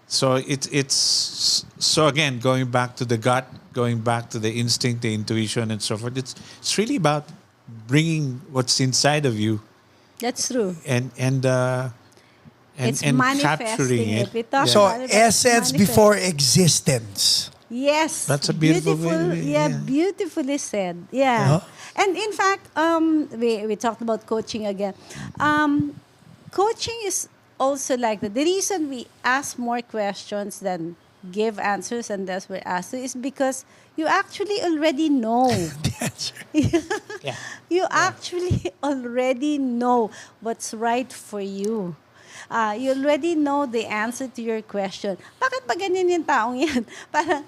it's so again, going back to the gut, going back to the instinct, the intuition, and so forth. It's really about bringing what's inside of you That's true. and It's and manifesting capturing it. it. We talk So about it, but essence manifest. before existence. Yes. That's a beautiful way, Yeah, yeah. beautifully said. Yeah. And in fact, we talked about coaching again. Coaching is also like that. The reason we ask more questions than give answers, and that's what we're asked to, is because you actually already know. The answer. Yeah. You actually already know what's right for you. You already know the answer to your question. Bakit ba ganyan yung taong yan? Parang,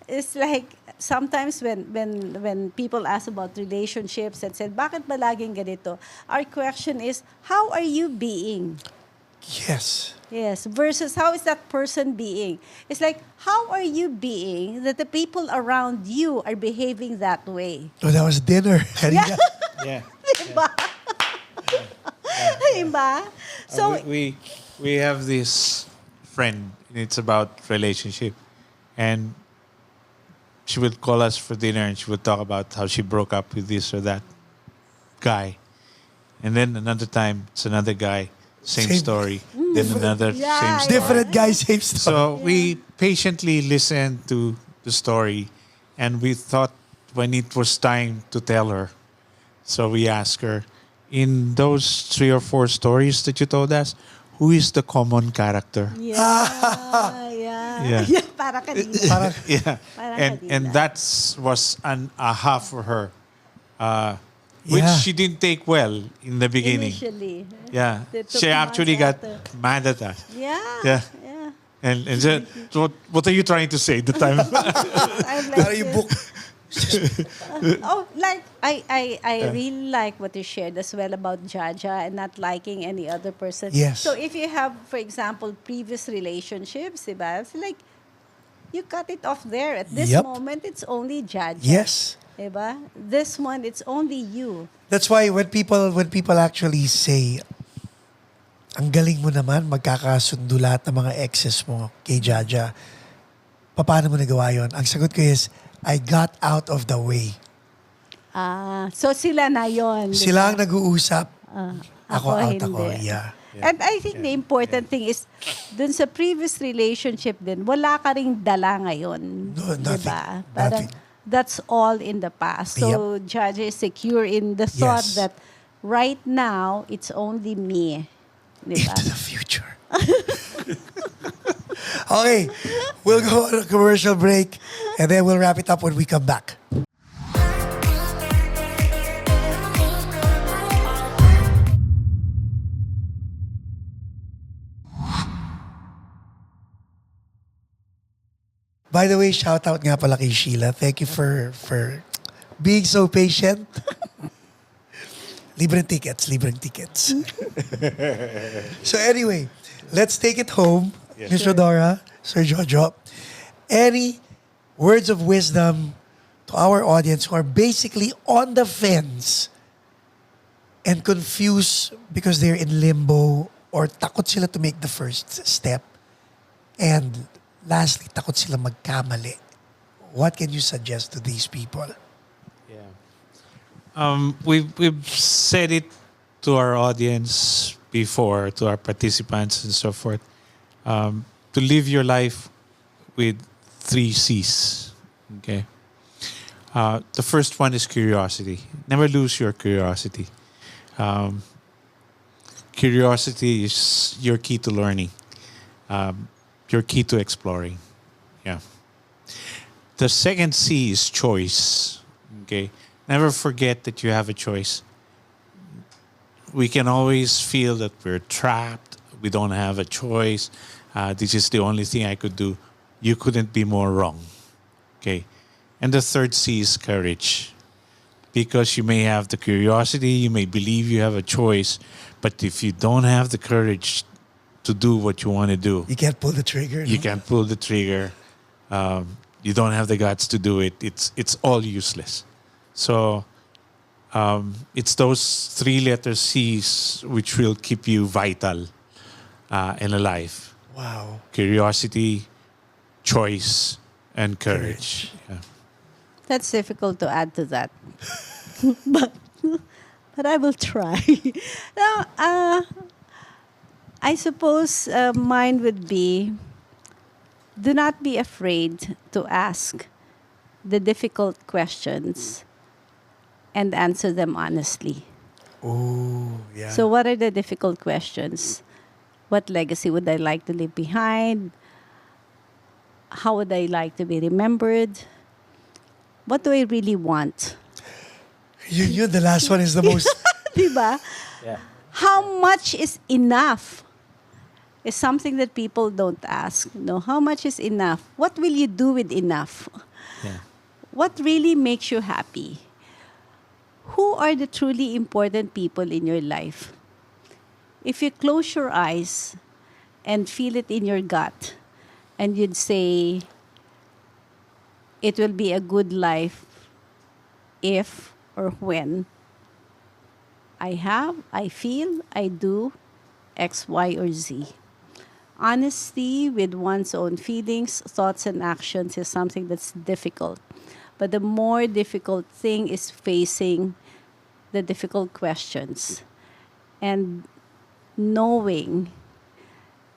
it's like, sometimes when people ask about relationships and said, bakit ba laging ganito? Our question is, how are you being? Yes. Yes, versus how is that person being? It's like, how are you being that the people around you are behaving that way? Oh, that was dinner. Kanina. Yeah. Diba? Diba? So, we have this friend, and it's about relationship, and she would call us for dinner and she would talk about how she broke up with this or that guy, and then another time it's another guy, same Same. story, then another Yeah, same yeah. story. Different guys, same story. So we patiently listened to the story, and we thought when it was time to tell her, so we asked her, in those 3 or 4 stories that you told us, who is the common character? yeah. Yeah. Yeah, para kanina. Parang, Yeah, Parang and kanina. that was an aha for her, which Yeah. she didn't take well in the beginning. Initially. Yeah, They took she actually got months after. mad at us, Yeah. Yeah. Yeah. and said, "What are you trying to say?" The time, I'm like parang you this. book. I really like what you shared as well about Jaja and not liking any other person. Yes. So if you have, for example, previous relationships, diba? It's like you cut it off there. At this Yep. moment, it's only Jaja. Yes. Diba? This one, it's only you. That's why when people actually say, ang galing mo naman, magkakasundo lahat ng mga exes mo kay Jaja. Paano mo nagawa yun? Ang sagot ko is, I got out of the way. So sila na yon. Sila ang nag-uusap. Ako out ako. hindi. Yeah. And I think the important thing is, dun sa previous relationship din, wala ka ring dala ngayon. No, nothing. Diba? Parang, Nothing. that's all in the past. So, Jaja is secure in the thought Yes. that right now, it's only me. Diba? Into the future. Okay. We'll go on a commercial break and then we'll wrap it up when we come back. By the way, shout out nga pala kay Sheila. Thank you for being so patient. Libreng tickets. So anyway, let's take it home. Ms. Rhodora, Sir Jojo. Any words of wisdom to our audience who are basically on the fence and confused because they're in limbo or takot sila to make the first step? And lastly, takot sila magkamali. What can you suggest to these people? We've said it to our audience before, to our participants and so forth, to live your life with 3 C's. Okay. The first one is curiosity. Never lose your curiosity. Curiosity is your key to learning. Your key to exploring. Yeah. The second C is choice. Okay. Never forget that you have a choice. We can always feel that we're trapped. We don't have a choice. This is the only thing I could do. You couldn't be more wrong. Okay. And the third C is courage. Because you may have the curiosity, you may believe you have a choice, but if you don't have the courage to do what you want to do, You can't pull the trigger. you no? can't pull the trigger. You don't have the guts to do it. It's all useless. So it's those 3 letter C's which will keep you vital and alive. Wow. Curiosity, choice, and courage. Yeah. That's difficult to add to that. but I will try. Now, I suppose mine would be, do not be afraid to ask the difficult questions and answer them honestly. Oh, yeah. So what are the difficult questions? What legacy would I like to leave behind? How would I like to be remembered? What do I really want? The last one is the most... Diba? How much is enough? Is something that people don't ask. No, how much is enough? What will you do with enough? Yeah. What really makes you happy? Who are the truly important people in your life? If you close your eyes and feel it in your gut, and you'd say, it will be a good life if or when I feel, I do X, Y, or Z. Honesty with one's own feelings, thoughts, and actions is something that's difficult. But the more difficult thing is facing the difficult questions and knowing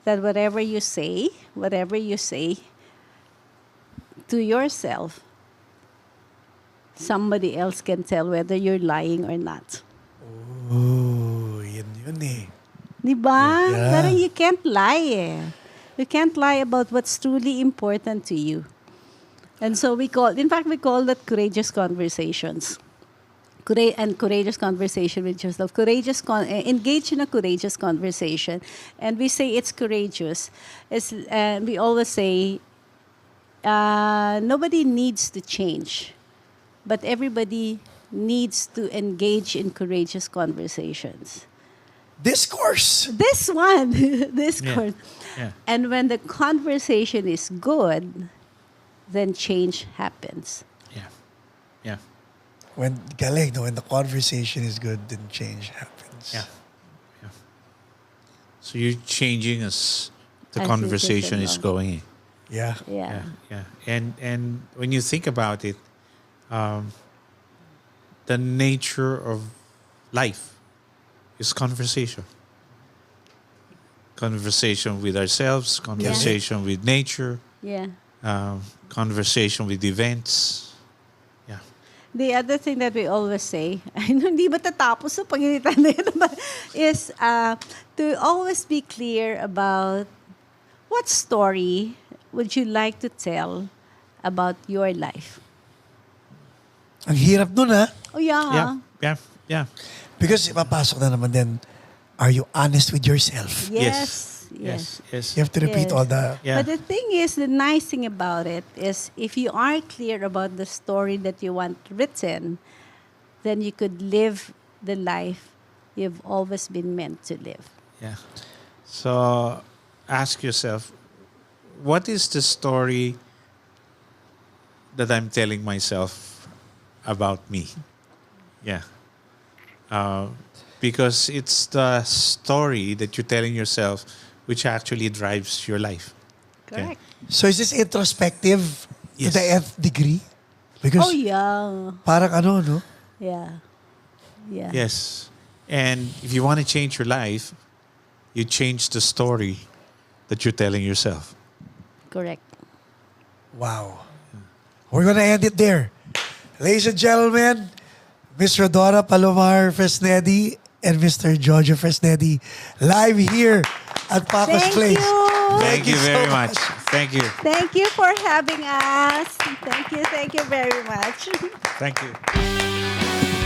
that whatever you say to yourself, somebody else can tell whether you're lying or not. Oh, yun eh. Diba? Yeah. Parang you can't lie eh. You can't lie about what's truly important to you. And so we call that courageous conversations. Courageous conversation with yourself. Engage in a courageous conversation. And we say it's courageous. We always say, nobody needs to change. but everybody needs to engage in courageous conversations. Discourse. This one, this Yeah. course. Yeah. And when the conversation is good, then change happens. Yeah. Yeah. When galing, no? When the conversation is good, then change happens. Yeah. Yeah. So you're changing as the As it conversation goes is along. going. Yeah. Yeah. And when you think about it, the nature of life is conversation. Conversation with ourselves, conversation with nature, Yeah. conversation with events. Yeah. The other thing that we always say, hindi ba tatapos sa paginitan na yun, is to always be clear about what story would you like to tell about your life. Ang hirap nun, ha? Oh, yeah. Yeah. Yeah. Yeah. Because papasok na naman din, are you honest with yourself? Yes. Yes. Yes. You have to repeat Yes. all the... Yeah. But the thing is, the nice thing about it is if you are clear about the story that you want written, then you could live the life you've always been meant to live. Yeah. So ask yourself, what is the story that I'm telling myself about me? Yeah. Because it's the story that you're telling yourself which actually drives your life. Correct. So is this introspective to Yes. the nth degree? Because Oh, yeah. parang ano, no? Yeah. Yeah. Yes. And if you want to change your life, you change the story that you're telling yourself. Correct. Wow. We're gonna end it there. Ladies and gentlemen, Miss Rhodora Palomar-Fresnedi and Mr. Jojo Fresnedi live here at Paco's Thank Place. you. Thank you so very much. Thank you. Thank you for having us. Thank you very much. Thank you.